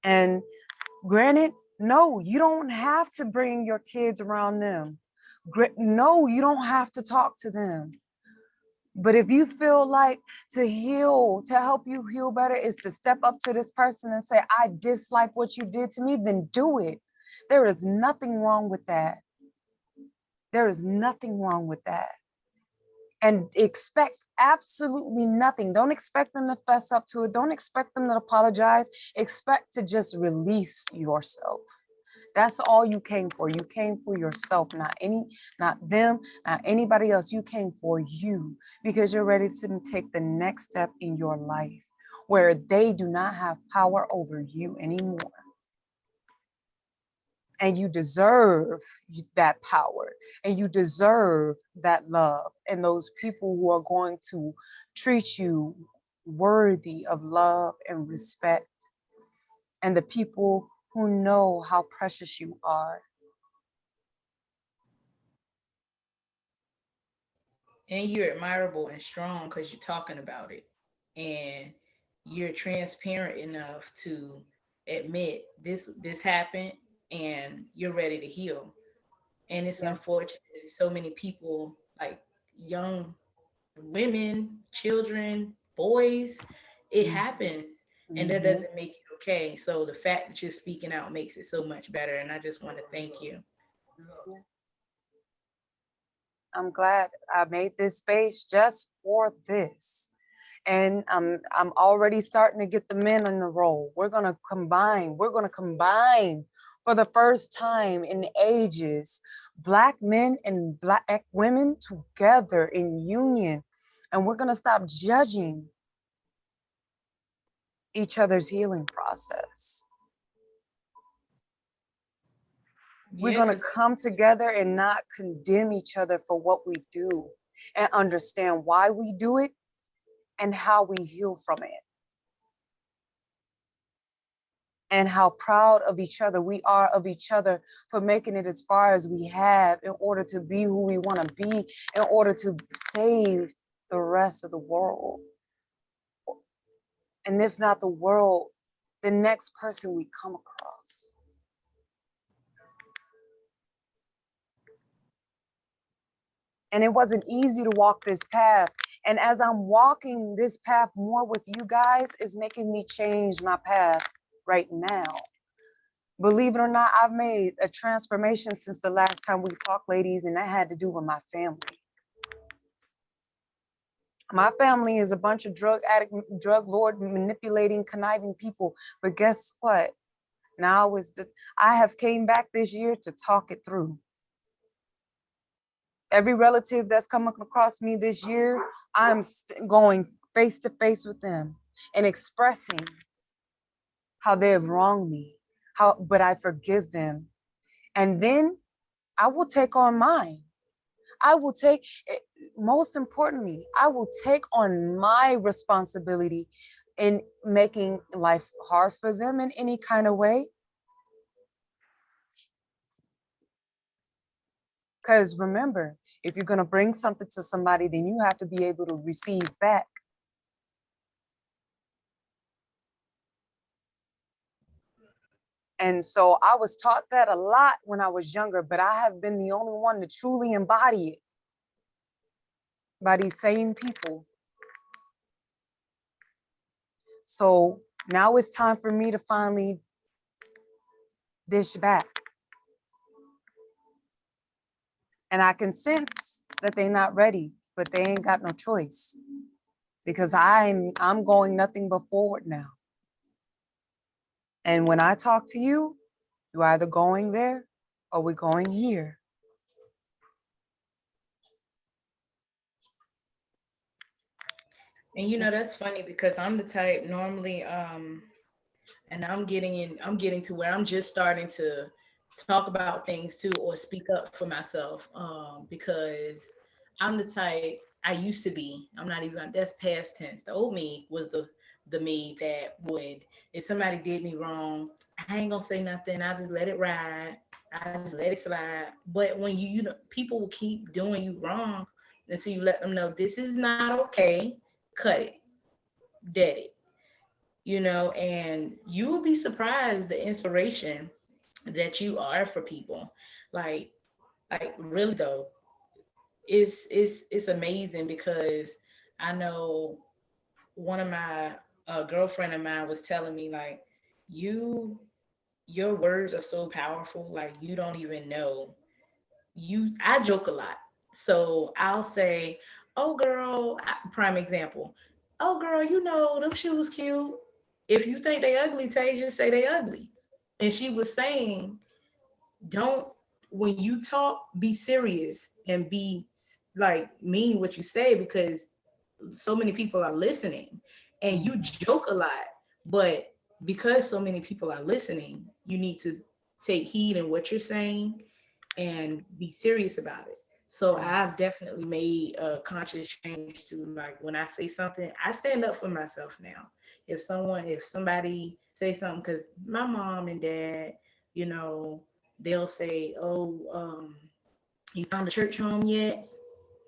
And granted, no, you don't have to bring your kids around them. No, you don't have to talk to them. But if you feel like to heal, to help you heal better, is to step up to this person and say, I dislike what you did to me, then do it. There is nothing wrong with that. There is nothing wrong with that. And expect absolutely nothing. Don't expect them to fess up to it. Don't expect them to apologize. Expect to just release yourself. That's all you came for. You came for yourself, not them, not anybody else. You came for you because you're ready to take the next step in your life where they do not have power over you anymore. And you deserve that power, and you deserve that love, and those people who are going to treat you worthy of love and respect, and the people who know how precious you are. And you're admirable and strong because you're talking about it. And you're transparent enough to admit this happened and you're ready to heal. And it's Yes. unfortunate so many people, like young women, children, boys, it happens. And that Mm-hmm. doesn't make it okay. So the fact that you're speaking out makes it so much better. And I just want to thank you. I'm glad I made this space just for this. And I'm already starting to get the men in the role. We're gonna combine. We're gonna combine for the first time in ages, Black men and Black women together in union, and we're gonna stop judging each other's healing process. We're Yeah, gonna because come together and not condemn each other for what we do, and understand why we do it and how we heal from it. And how proud of each other we are of each other for making it as far as we have in order to be who we want to be, in order to save the rest of the world. And if not the world, the next person we come across. And it wasn't easy to walk this path. And as I'm walking this path more with you guys, it's making me change my path right now. Believe it or not, I've made a transformation since the last time we talked, ladies, and that had to do with my family. My family is a bunch of drug addict, drug lord, manipulating, conniving people. But guess what? Now I have came back this year to talk it through. Every relative that's coming across me this year, I'm going face to face with them and expressing how they have wronged me, but I forgive them. And then I will take on mine. I will take, most importantly, I will take on my responsibility in making life hard for them in any kind of way. Because remember, if you're going to bring something to somebody, then you have to be able to receive back. And so I was taught that a lot when I was younger, but I have been the only one to truly embody it by these same people. So now it's time for me to finally dish back. And I can sense that they're not ready, but they ain't got no choice because I'm going nothing but forward now. And when I talk to you, you're either going there or we're going here. and that's funny because I'm the type normally and I'm getting to where I'm just starting to talk about things too or speak up for myself because I'm the type I used to be. I'm not even that's past tense. The old me was the me that would, if somebody did me wrong, I ain't gonna say nothing. I just let it ride. I just let it slide. But when you know, people will keep doing you wrong until you let them know this is not okay, cut it, dead it, and you will be surprised the inspiration that you are for people. Like, really though, it's amazing because I know one of my a girlfriend of mine was telling me like you your words are so powerful, like you don't even know. I joke a lot, so I'll say, oh girl, prime example, oh girl, them shoes cute. If you think they ugly, Tay, just say they ugly. And she was saying, don't, when you talk, be serious and be like mean what you say, because so many people are listening. And you joke a lot, but because so many people are listening, you need to take heed in what you're saying and be serious about it. So I've definitely made a conscious change to, like, when I say something, I stand up for myself now. If somebody say something, because my mom and dad, you know, they'll say, "Oh, you found a church home yet?"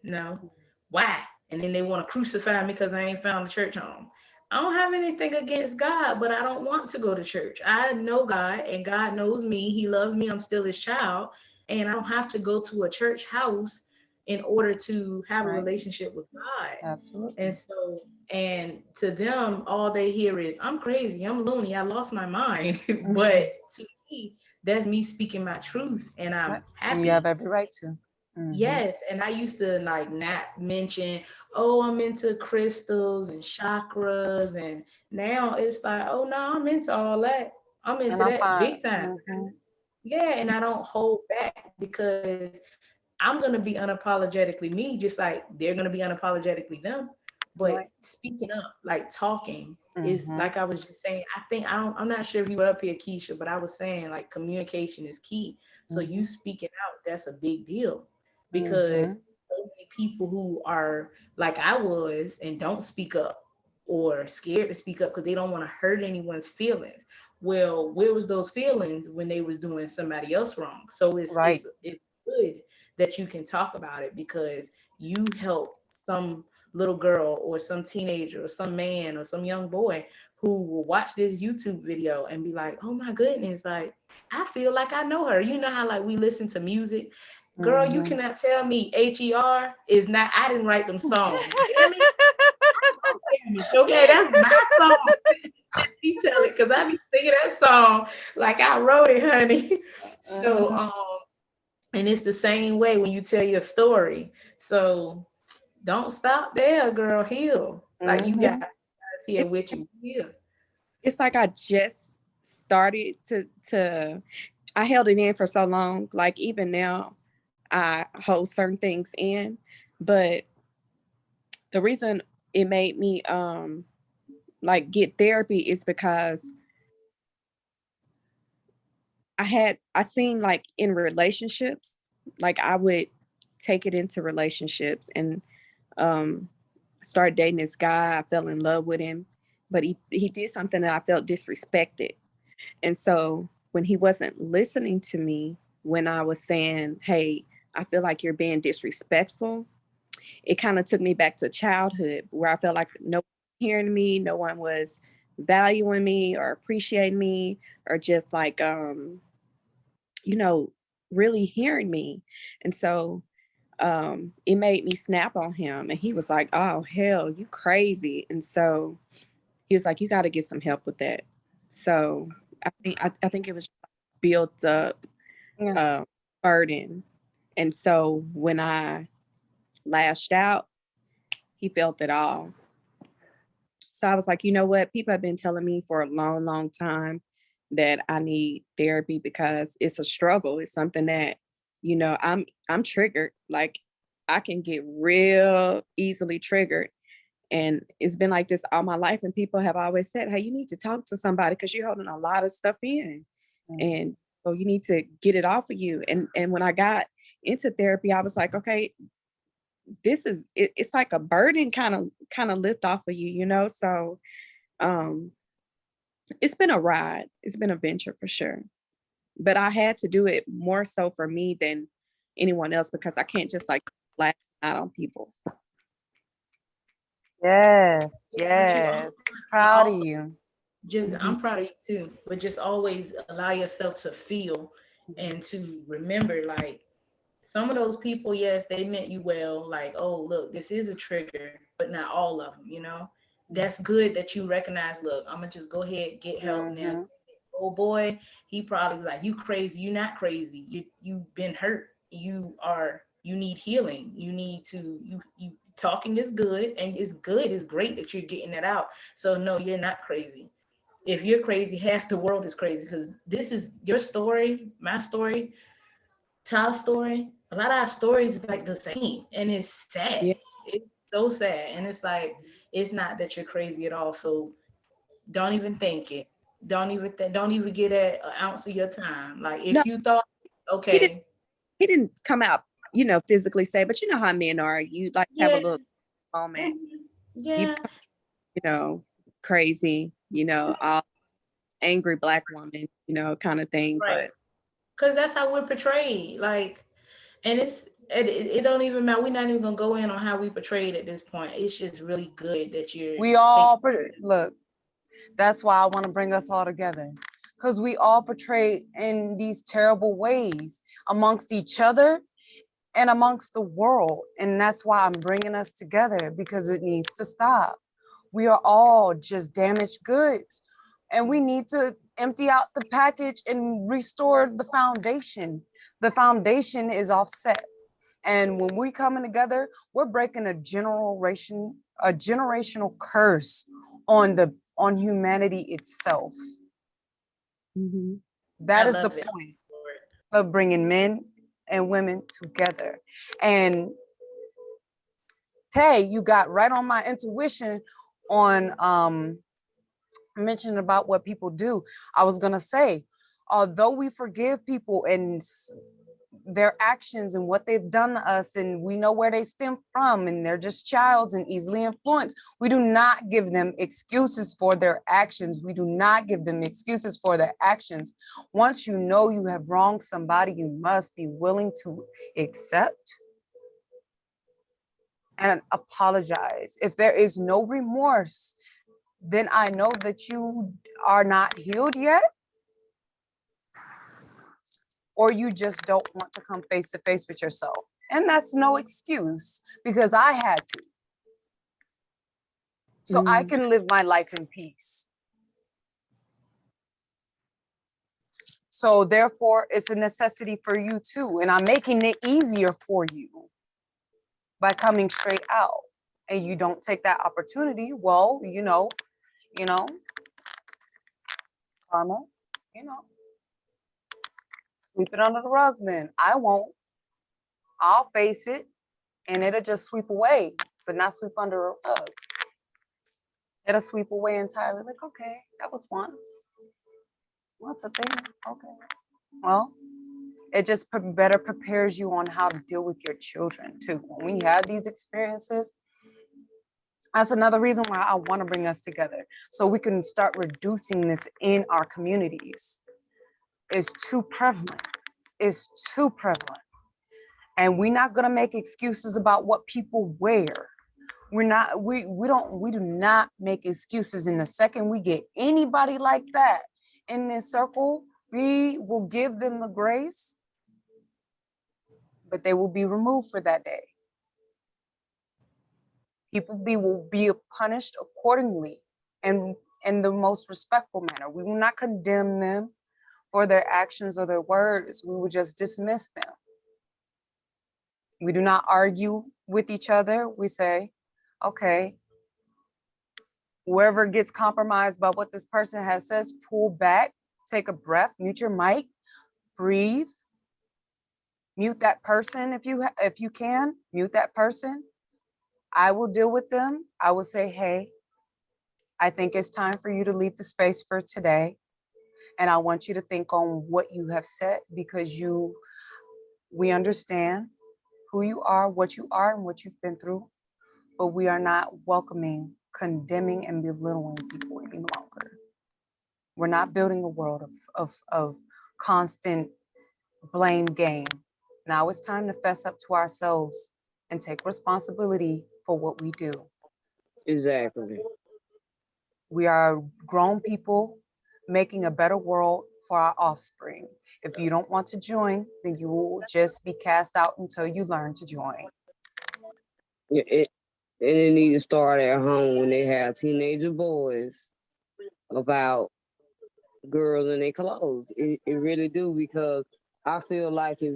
No. Why? And then they want to crucify me because I ain't found a church home. I don't have anything against God, but I don't want to go to church. I know God and God knows me. He loves me. I'm still his child. And I don't have to go to a church house in order to have a Right. relationship with God. Absolutely. And so, and to them, all they hear is, I'm crazy, I'm loony, I lost my mind. But to me, that's me speaking my truth, and Right. I'm And you have happy. every right to. Yes, and I used to like not mention, oh, I'm into crystals and chakras, and now it's like, oh no, I'm into all that. I'm And into I'm that fine. big time. Yeah, and I don't hold back because I'm gonna be unapologetically me, just like they're gonna be unapologetically them. But Right. speaking up, like talking, is Mm-hmm. like I was just saying. I think I'm not sure if you were up here, Keisha, but I was saying like communication is key. So you speaking out, that's a big deal, because Mm-hmm. so many people who are like I was and don't speak up, or scared to speak up because they don't want to hurt anyone's feelings. Well, where was those feelings when they was doing somebody else wrong? So Right. it's good that you can talk about it, because you help some little girl or some teenager or some man or some young boy who will watch this YouTube video and be like, oh my goodness, like I feel like I know her. You know how like we listen to music. Girl, you Mm-hmm. cannot tell me HER is not, I didn't write them songs. Hear me? Hear me. Okay, that's my song. You tell it, because I be singing that song like I wrote it, honey. So Mm-hmm. and it's the same way when you tell your story. So don't stop there, girl. Heal. Like you got Mm-hmm. guys here with you. Heal. It's like I just started to I held it in for so long. Like even now, I hold certain things in. But the reason it made me like get therapy is because I seen like in relationships, like I would take it into relationships and um started dating this guy. I fell in love with him, but he did something that I felt disrespected. And so when he wasn't listening to me, when I was saying, hey, I feel like you're being disrespectful, it kind of took me back to childhood where I felt like no one was hearing me, no one was valuing me or appreciating me, or just like you know, really hearing me. And so it made me snap on him, and he was like, oh hell, you crazy. And so he was like, you got to get some help with that. So I think it was built up Yeah. uh, burden. And so when I lashed out, he felt it all. So I was like, you know what? People have been telling me for a long, long time that I need therapy because it's a struggle. It's something that, I'm triggered. Like I can get real easily triggered. And it's been like this all my life. And people have always said, hey, you need to talk to somebody because you're holding a lot of stuff in. And so you need to get it off of you. And when I got into therapy, I was like, okay, it's like a burden kind of lift off of you. So um it's been a ride. It's been a venture for sure. but I had to do it more so for me than anyone else, because I can't just like lash out on people. Yes, But you yes. but Proud of also you. just Mhm. I'm proud of you too. But just always allow yourself to feel and to remember, like, some of those people, yes, they meant you well. Like, oh, look, this is a trigger, but not all of them, you know? That's good that you recognize, look, I'm going to just go ahead, get help now. Mm-hmm. Oh boy, he probably was like, you crazy. You're not crazy. You've been hurt. You need healing. You need to, you talking is good, and it's good. It's great that you're getting it out. So no, you're not crazy. If you're crazy, half the world is crazy, because this is your story, my story, Ty's story. A lot of our stories is like the same, and it's sad. Yeah. It's so sad, and it's like, it's not that you're crazy at all. So don't even think it. Don't even get an ounce of your time. Like, No, if you thought, he didn't. okay, He didn't come out, physically say, but you know how men are. You like have a yeah, little moment. You yeah, become, crazy. All angry black woman. Kind of thing. right. But Because that's how we're portrayed. Like, and it don't even matter. We're not even gonna go in on how we portrayed at this point. It's just really good that you're We taking. all look. That's why I want to bring us all together, because we all portray in these terrible ways amongst each other and amongst the world. And that's why I'm bringing us together, because it needs to stop. We are all just damaged goods, and we need to empty out the package and restore the foundation. The foundation is offset. And when we're coming together, we're breaking a generational curse on humanity itself. mhm. That I is the love it. point of bringing men and women together. And Tay, you got right on my intuition on mentioning about what people do. I was gonna say, although we forgive people and their actions and what they've done to us, and we know where they stem from, and they're just childs and easily influenced, we do not give them excuses for their actions. We do not give them excuses for their actions. Once you know you have wronged somebody, you must be willing to accept and apologize. If there is no remorse, then I know that you are not healed yet, or you just don't want to come face to face with yourself. And that's no excuse, because I had to. So I Mm. can live my life in peace. So therefore, it's a necessity for you too. And I'm making it easier for you by coming straight out. And you don't take that opportunity, well, karma, you know, sweep it under the rug then. I won't. I'll face it, and it'll just sweep away, but not sweep under a rug. It'll sweep away entirely. Like, okay, that was once a thing. Okay. Well, it just better prepares you on how to deal with your children too. When we have these experiences, that's another reason why I want to bring us together, so we can start reducing this in our communities. It's too prevalent. It's too prevalent. And we're not gonna make excuses about what people wear. We do not make excuses. In the second we get anybody like that in this circle, we will give them the grace, but they will be removed for that day. Will be punished accordingly, and in the most respectful manner. We will not condemn them for their actions or their words. We will just dismiss them. We do not argue with each other. We say, okay, whoever gets compromised by what this person has said, pull back, take a breath, mute your mic, breathe, mute that person if you can, mute that person. I will deal with them. I will say, hey, I think it's time for you to leave the space for today. And I want you to think on what you have said, because we understand who you are, and what you've been through, but we are not welcoming, condemning, and belittling people any longer. We're not building a world of constant blame game. Now it's time to fess up to ourselves and take responsibility for what we do. Exactly. We are grown people making a better world for our offspring. If you don't want to join, then you will just be cast out until you learn to join. And it need to start at home when they have teenager boys about girls and their clothes. It really do, because I feel like if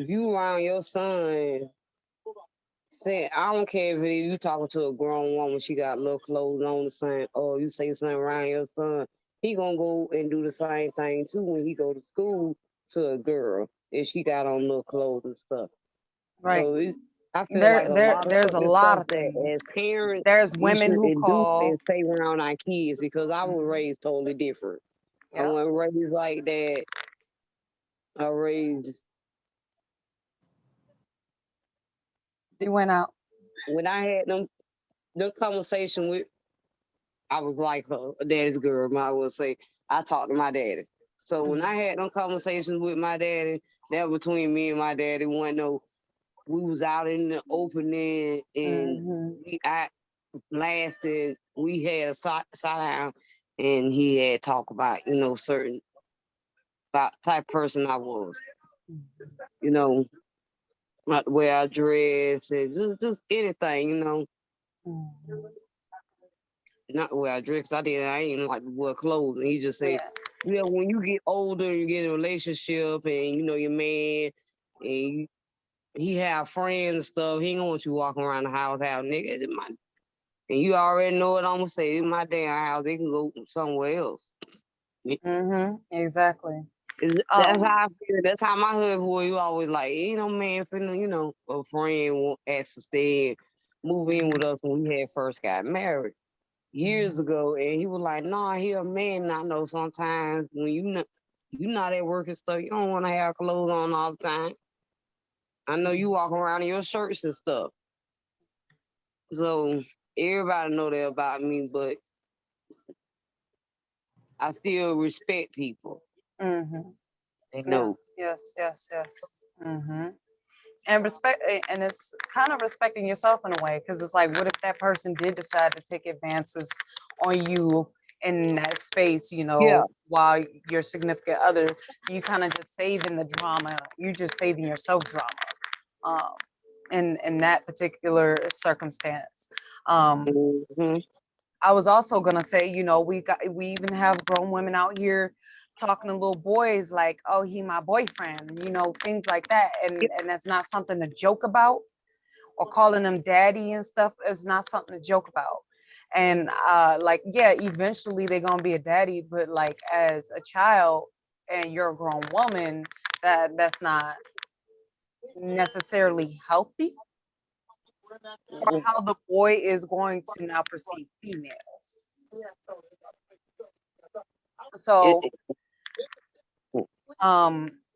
you around your son, say, I don't care if you talking to a grown woman, she got little clothes on, the son, or you say something around your son, he gonna go and do the same thing too when he go to school to a girl if she got on little clothes and stuff. Right. So I feel like There's a certain lot stuff of that things. as parents There's we women who shouldn't do call. and say around our kids, because I was raised totally different. I Yeah. wasn't raised like that. I raised You went out. when I had them conversation with, I was like her daddy's girl. I would say I talked to my daddy. So when I had them conversations with my daddy, that between me and my daddy, wasn't no, we was out in the opening and I lasted. We had a side down, and he had talk about certain about type person I was. You know, not the way I dress and just anything. Not the way I dress. I ain't like to wear clothes. And he just said, when you get older, you get in a relationship, and your man, and he have friends and stuff. He ain't gonna want you walking around the house, have nigga. And you already know what I'm gonna say. It's my damn house. They can go somewhere else. Exactly. That's how I feel. That's how my husband boy. You always like, ain't no man finna, a friend asked to stay and move in with us when we had first got married years ago, and he was like, "Nah, he a man." And I know sometimes when you not at work and stuff, you don't want to have clothes on all the time. I know you walk around in your shirts and stuff, so everybody know that about me, but I still respect people. They know. Yes. And respect, and it's kind of respecting yourself in a way, because it's like, what if that person did decide to take advances on you in that space, Yeah. while your significant other, you kind of just saving the drama, you're just saving yourself drama, in that particular circumstance. I was also gonna say, we even have grown women out here talking to little boys like, "Oh, he my boyfriend," things like that, and that's not something to joke about, or calling them daddy and stuff is not something to joke about. And eventually they're gonna be a daddy, but like as a child and you're a grown woman, that's not necessarily healthy for how the boy is going to now perceive females. So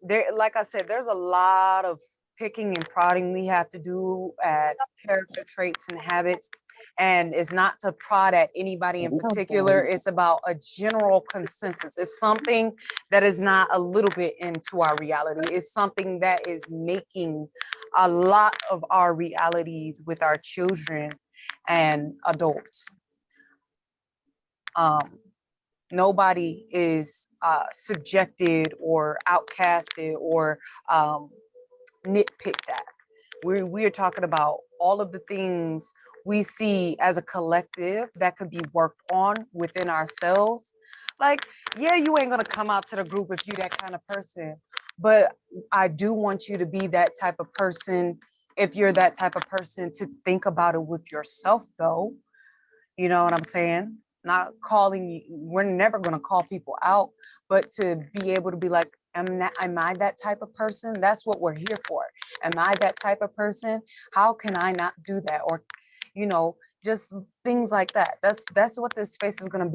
there, like I said, there's a lot of picking and prodding we have to do at character traits and habits, and it's not to prod at anybody in particular. It's about a general consensus. It's something that is not a little bit into our reality. It's something that is making a lot of our realities with our children and adults. Nobody is subjected or outcasted or nitpicked at. We are talking about all of the things we see as a collective that could be worked on within ourselves. Like, yeah, you ain't gonna come out to the group if you that kind of person, but I do want you to be that type of person. If you're that type of person, to think about it with yourself, though. You know what I'm saying? Not calling you, we're never going to call people out, but to be able to be like, am I that type of person? That's what we're here for. Am I that type of person? How can I not do that? Or, just things like that. That's what this space is going to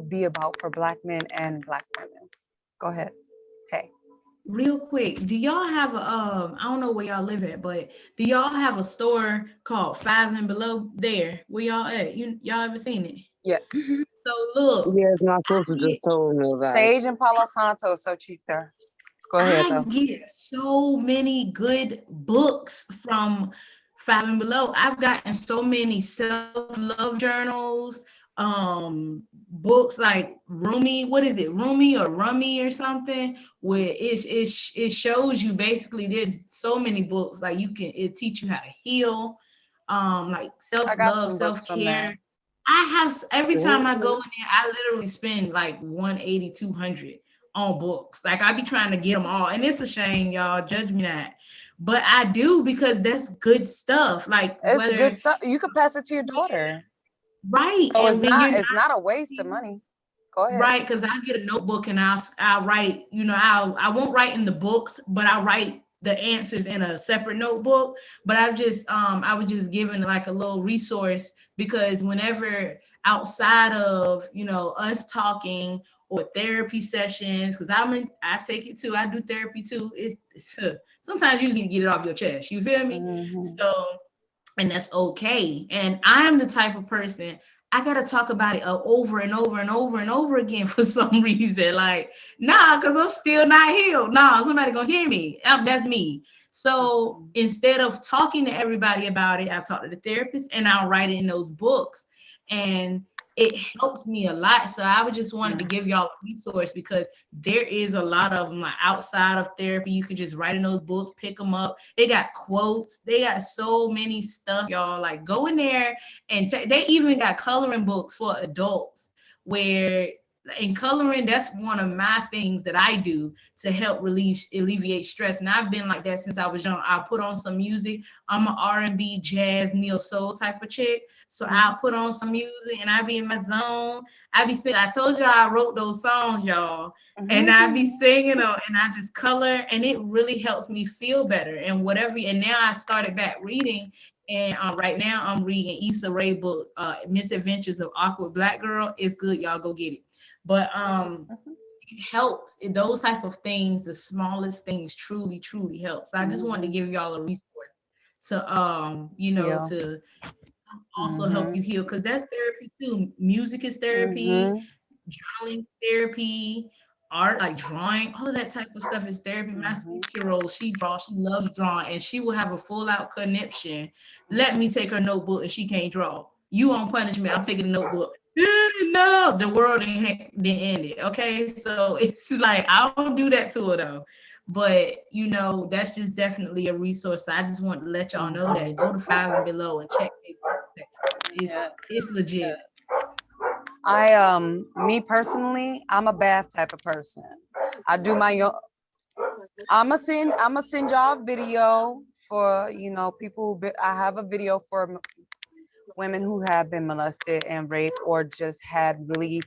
be about for Black men and Black women. Go ahead, Tay. Real quick, do y'all have a I don't know where y'all live at, but do y'all have a store called Five and Below there? Where y'all at? Y'all ever seen it? Yes. So look, Yes, my I sister get just told me about it. Sage and Palo Santo, so cheap there. Go ahead I though. get so many good books from Five and Below. I've gotten so many self-love journals, books like Rumi, what is it, Rumi or Rummy or something, where it shows you basically there's so many books like it teach you how to heal, like I got self-love, some books from self-care. there. Every time I go Mhm. in there, I literally spend like 180, 200 on books. Like I be trying to get them all, and it's a shame, y'all. Judge me not, but I do because that's good stuff. Like It's good whether stuff. You could pass it to your daughter. right, So and when you're it's not a waste of not money. Go ahead. right, because I get a notebook and I'll write. I won't write in the books, but I write the answers in a separate notebook. But I was just given like a little resource because whenever outside of us talking or therapy sessions, because I take it too. I do therapy too. Sometimes you just need to get it off your chest. You feel me? Mm-hmm. So and that's okay. And I'm the type of person I gotta talk about it over and over and over and over again for some reason. Like, nah, because I'm still not healed. Nah, somebody gonna hear me. That's me. So instead of talking to everybody about it, I talk to the therapist and I'll write it in those books. And it helps me a lot. So I would just wanted to give y'all a resource because there is a lot of them like outside of therapy. You can just write in those books, pick them up. They got quotes. They got so many stuff, y'all. Like go in there and they even got coloring books for adults where in coloring, that's one of my things that I do to help alleviate stress. And I've been like that since I was young. I'll put on some music. I'm an R&B, jazz, neo soul type of chick. So I'll put on some music and I be in my zone. I be singing. I told y'all I wrote those songs, y'all. And I be singing them and I just color and it really helps me feel better and whatever. And now I started back reading and right now I'm reading Issa Rae book, Misadventures of Awkward Black Girl. It's good, y'all go get it. But it helps. Those type of things, the smallest things truly, truly helps. I just wanted to give y'all a resource to Yeah. to also help you heal because that's therapy too. Music is therapy, Mm-hmm. journaling therapy, art like drawing, all of that type of stuff is therapy. My 6-year-old, she draws, she loves drawing, and she will have a full out conniption. Let me take her notebook and she can't draw. You on punishment? I'm taking the notebook. No, the world didn't end it. Okay, so it's like I don't do that to her though. But that's just definitely a resource. So I just want to let y'all know that go to Five and Below and check their book section. It's legit. Me personally, I'm a bath type of person. I do my I'ma send y'all a video for people I have a video for women who have been molested and raped or just had really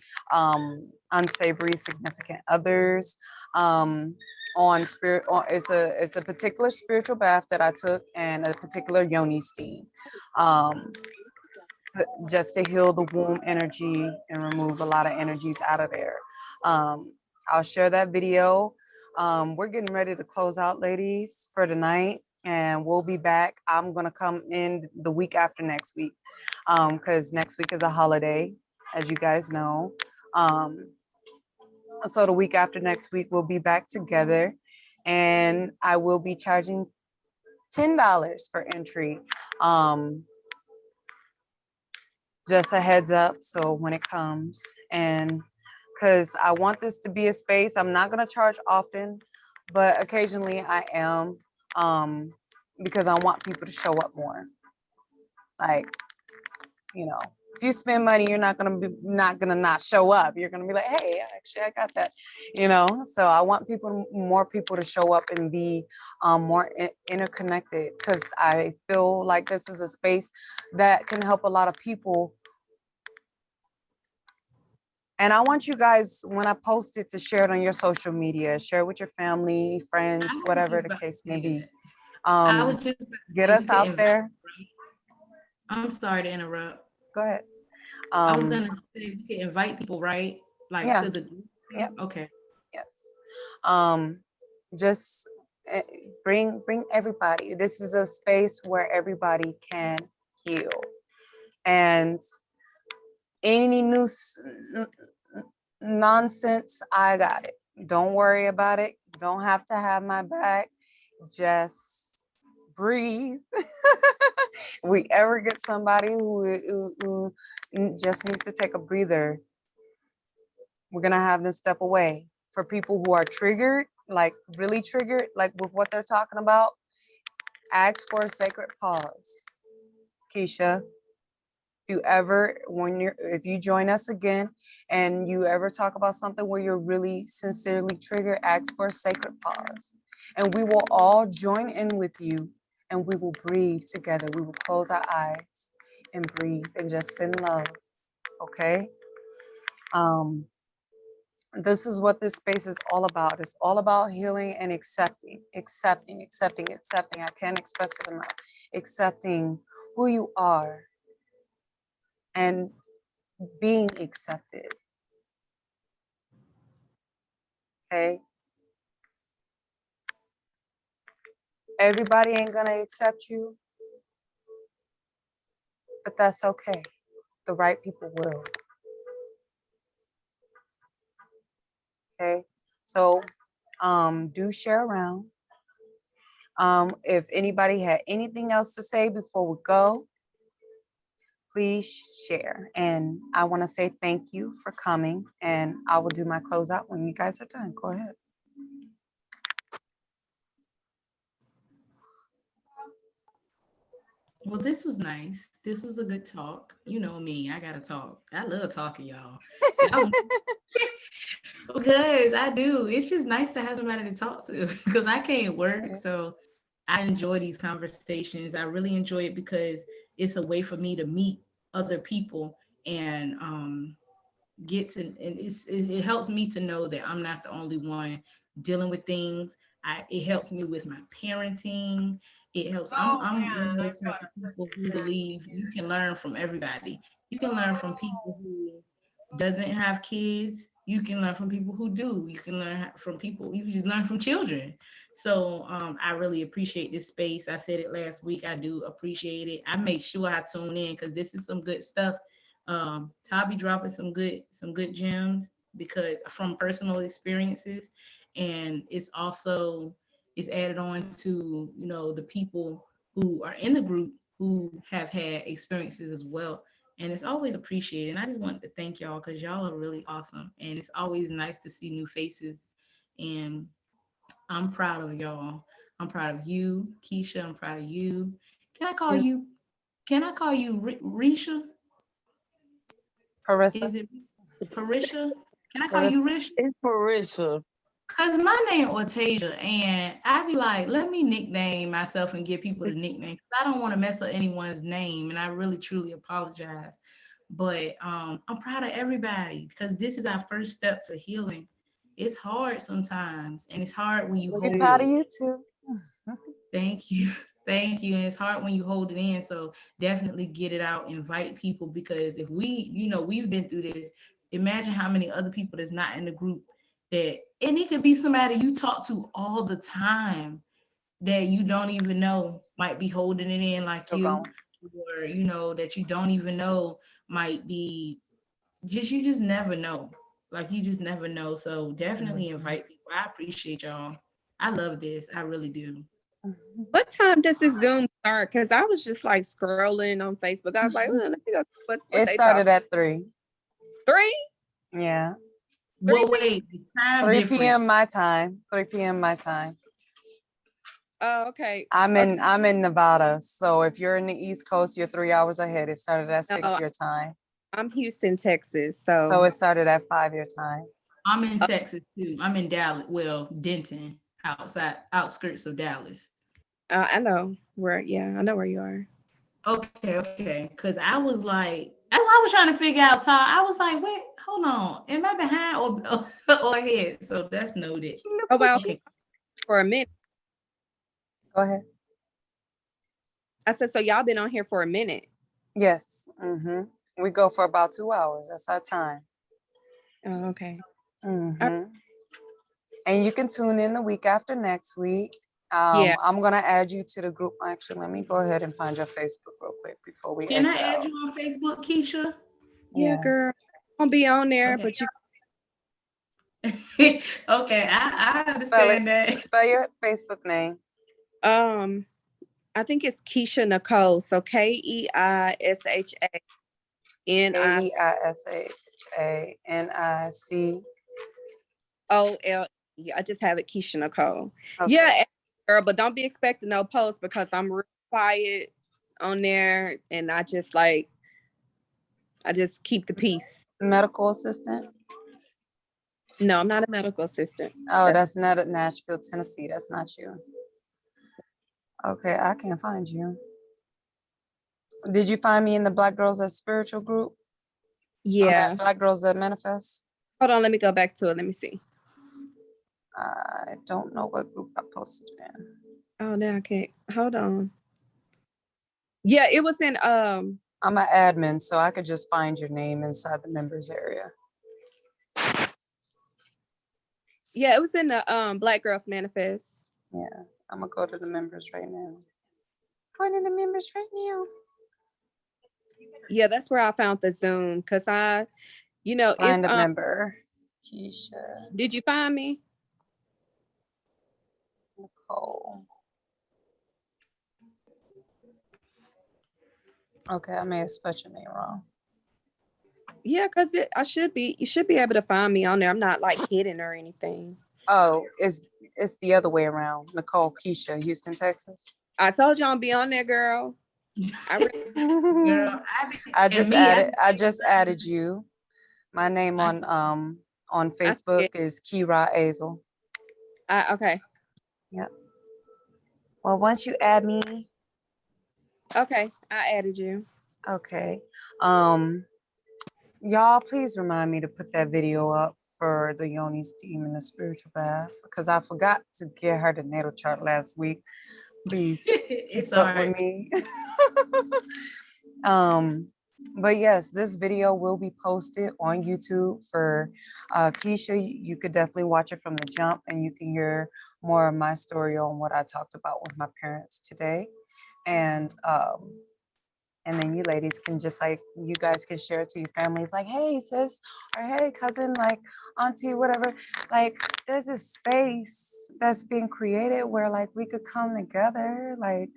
unsavory significant others on spirit. It's a particular spiritual bath that I took and a particular yoni steam. Um, just to heal the womb energy and remove a lot of energies out of there. I'll share that video. We're getting ready to close out, ladies, for tonight, and we'll be back. I'm gonna come in the week after next week, because next week is a holiday, as you guys know. So the week after next week, we'll be back together, and I will be charging $10 for entry. Just a heads up, so when it comes, and because I want this to be a space, I'm not going to charge often, but occasionally I am, because I want people to show up more. Like, if you spend money, you're not gonna not show up. You're gonna be like, hey, actually I got that. So I want more people to show up and be more interconnected, because I feel like this is a space that can help a lot of people. And I want you guys, when I post it, to share it on your social media, share it with your family, friends, I was whatever just the about case to may say be. that. I was just about to Get say we us could out invite. there. I'm sorry to interrupt. Go ahead. I was gonna say we could invite people, right? Like Yeah. to the group. Yeah. Okay. Yes. Just bring everybody. This is a space where everybody can heal. And Any new nonsense, I got it. Don't worry about it. Don't have to have my back. Just breathe. We ever get somebody who just needs to take a breather, we're gonna have them step away. For people who are triggered, like really triggered, like with what they're talking about, ask for a sacred pause. Keisha, if you join us again and you ever talk about something where you're really sincerely triggered, ask for a sacred pause. And we will all join in with you and we will breathe together. We will close our eyes and breathe and just send love. Okay? This is what this space is all about. It's all about healing and accepting. I can't express it enough. Accepting who you are and being accepted. Okay? Everybody ain't gonna accept you, but that's okay. The right people will. Okay? So do share around. If anybody had anything else to say before we go, please share. And I want to say thank you for coming, and I will do my closeout when you guys are done. Go ahead. Well, this was nice. This was a good talk. You know me, I gotta talk. I love talking, y'all. Y'all because I do. It's just nice to have somebody to talk to because I can't work. So I enjoy these conversations. I really enjoy it because it's a way for me to meet other people and get to, and it helps me to know that I'm not the only one dealing with things. It helps me with my parenting. It helps. I'm one of those type of people who believe you can learn from everybody. You can learn from people who doesn't have kids. You can learn from people who do. You can learn from people. You just learn from children. So I really appreciate this space. I said it last week. I do appreciate it. I make sure I tune in because this is some good stuff. I'll be dropping some good gems because from personal experiences, and it's added on to the people who are in the group who have had experiences as well, and it's always appreciated. And I just wanted to thank y'all because y'all are really awesome, and it's always nice to see new faces, and I'm proud of y'all. I'm proud of you, Keisha. I'm proud of you. Can I call you? Can I call you Risha? Parissa. Is it Parisha? Can I call you Parissa. Risha? It's Parisha. Cause my name Ortasia, and I be like, let me nickname myself and give people the nickname. Cause I don't want to mess up anyone's name, and I really truly apologize. But I'm proud of everybody because this is our first step to healing. It's hard sometimes, and it's hard when you We'll be hold proud of it. you too. Thank you. Thank you. And it's hard when you hold it in. So definitely get it out, invite people because if we've been through this, imagine how many other people that's not in the group and it could be somebody you talk to all the time that you don't even know might be holding it in like Still you, going. or that you don't even know might be you just never know. Like you just never know. So definitely invite people. I appreciate y'all. I love this. I really do. What time does this Zoom start? Because I was just like scrolling on Facebook. I was like, let me go see what It they started talk. at 3. 3? Yeah. 3 Well, wait, the time 3 difference. p.m. my time. 3 p.m. my time. Oh, okay. I'm in Nevada. So if you're in the East Coast, you're 3 hours ahead. It started at 6 No, your time. I'm Houston, Texas. So So it started at 5 your time. I'm in Texas too. I'm in Dallas. Well, Denton, outskirts of Dallas. I know where. Yeah, I know where you are. Okay. Because I was like, that's what I was trying to figure out, Todd. I was like, wait, hold on. Am I behind or ahead? So that's noted. Oh well, Okay. for a minute. Go ahead. I said, so y'all been on here for a minute. Yes. We go for about 2 hours. That's our time. Oh, okay. And you can tune in the week after next week. Yeah. I'm gonna add you to the group. Actually, let me go ahead and find your Facebook real quick before we Can I exit add out. you on Facebook, Keisha? Yeah, girl. I'll be on there, Okay. but you Okay, I Spell it. understand that. Spell your Facebook name. I think it's Keisha Nicole. So KeishaNicol. KeishaNicol. I just have it Keisha Nicole. Okay. Yeah, girl, but don't be expecting no posts because I'm real quiet on there and I just keep the peace. Medical assistant. No, I'm not a medical assistant. Oh, that's not at Nashville, Tennessee. That's not you. Okay, I can't find you. Did you find me in the Black Girls That Spiritual group? Yeah. Black Girls That Manifest? Hold on, let me go back to it. Let me see. I don't know what group I posted in. Oh, now I can't. Hold on. Yeah, it was in I'm an admin, so I could just find your name inside the members area. yeah, it was in the Black Girls Manifest. Yeah, I'm gonna go to the members right now. Going in the members right now. Yeah, that's where I found the Zoom because Find it's a member. Keisha did you find me? Nicole. Okay, I may have spelled your name wrong. Yeah, because you should be able to find me on there. I'm not like hidden or anything. Oh, it's the other way around. Nicole Keisha, Houston, Texas. I told you I'll be on there, girl. Girl, I and just added you. My name on Facebook is Kira Azel. Okay. Yep. Well, once you add me, Okay, I added you. okay. Y'all please remind me to put that video up for the Yoni steam and the spiritual bath because I forgot to get her the natal chart last week. Please it's keep all up right. with me. But yes, this video will be posted on YouTube for Keisha. You could definitely watch it from the jump and you can hear more of my story on what I talked about with my parents today. And then you ladies can you guys can share it to your families like, hey sis, or hey cousin, like auntie, whatever. Like there's this space that's being created where like we could come together. Like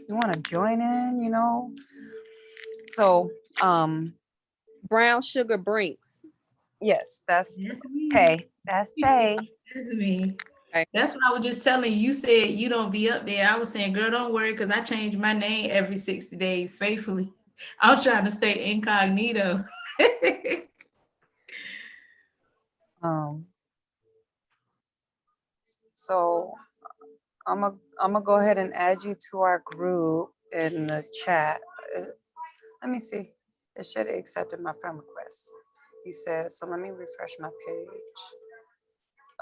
you want to join in, So Brown Sugar Brinks. yes, that's me. Tay. That's Tay. That's me. Okay. That's what I was just telling you. You said you don't be up there. I was saying, girl, don't worry, because I change my name every 60 days faithfully. I'm trying to stay incognito. So I'm gonna go ahead and add you to our group in the chat. Let me see. It should have accepted my friend request. You said, so let me refresh my page.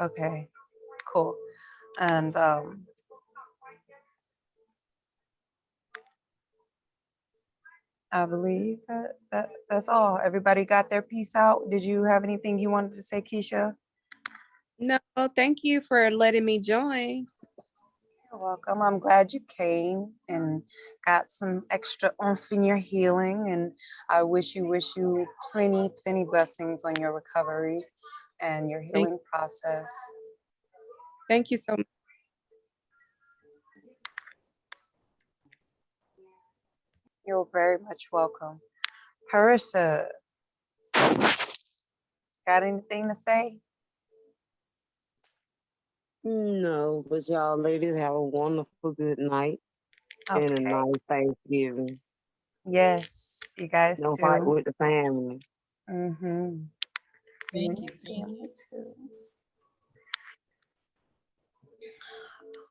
Okay, cool. And I believe that's all. Everybody got their piece out. Did you have anything you wanted to say, Keisha? No, thank you for letting me join. You're welcome. I'm glad you came and got some extra oomph in your healing. And I wish you plenty blessings on your recovery and your healing process. Thank you so much. You're very much welcome. Parissa, got anything to say? No, but y'all ladies have a wonderful good night and a Okay. nice Thanksgiving. Yes, you guys Don't too. fight with the family. Mm-hmm. Thank you. Too.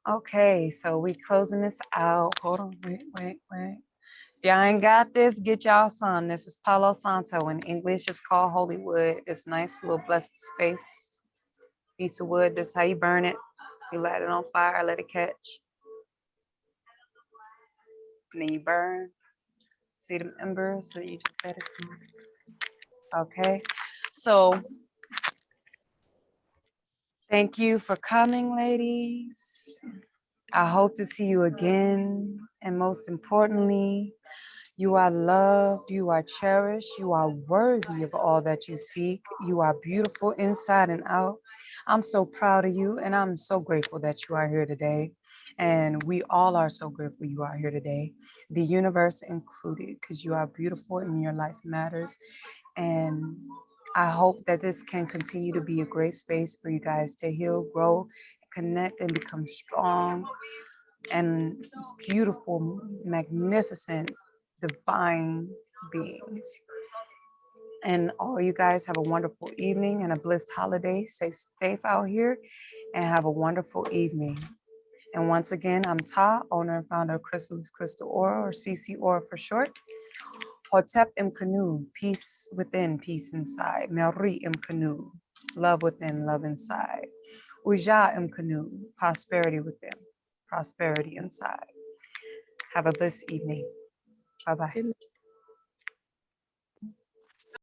Okay, so we closing this out. Hold on, wait. If y'all ain't got this, get y'all some. This is Palo Santo. In English, it's called Holy Wood. It's nice, little blessed space. Piece of wood, this is how you burn it. You light it on fire, let it catch. And then you burn. See them embers, so you just let it smoke. Okay, so thank you for coming, ladies. I hope to see you again. And most importantly, You are loved, you are cherished, you are worthy of all that you seek. You are beautiful inside and out. I'm so proud of you, and I'm so grateful that you are here today. And we all are so grateful you are here today, the universe included, because you are beautiful and your life matters. And I hope that this can continue to be a great space for you guys to heal, grow, connect, and become strong and beautiful, magnificent, divine beings. And all you guys have a wonderful evening and a blessed holiday. Stay safe out here and have a wonderful evening. And once again, I'm Ta, owner and founder of Crystal's Crystal Aura, or CC Aura for short. Hotep Mkanu, peace within, peace inside. Melri Mkanu, love within, love inside. Uja Mkanu, prosperity within, prosperity inside. Have a blessed evening. Bye-bye. Good night.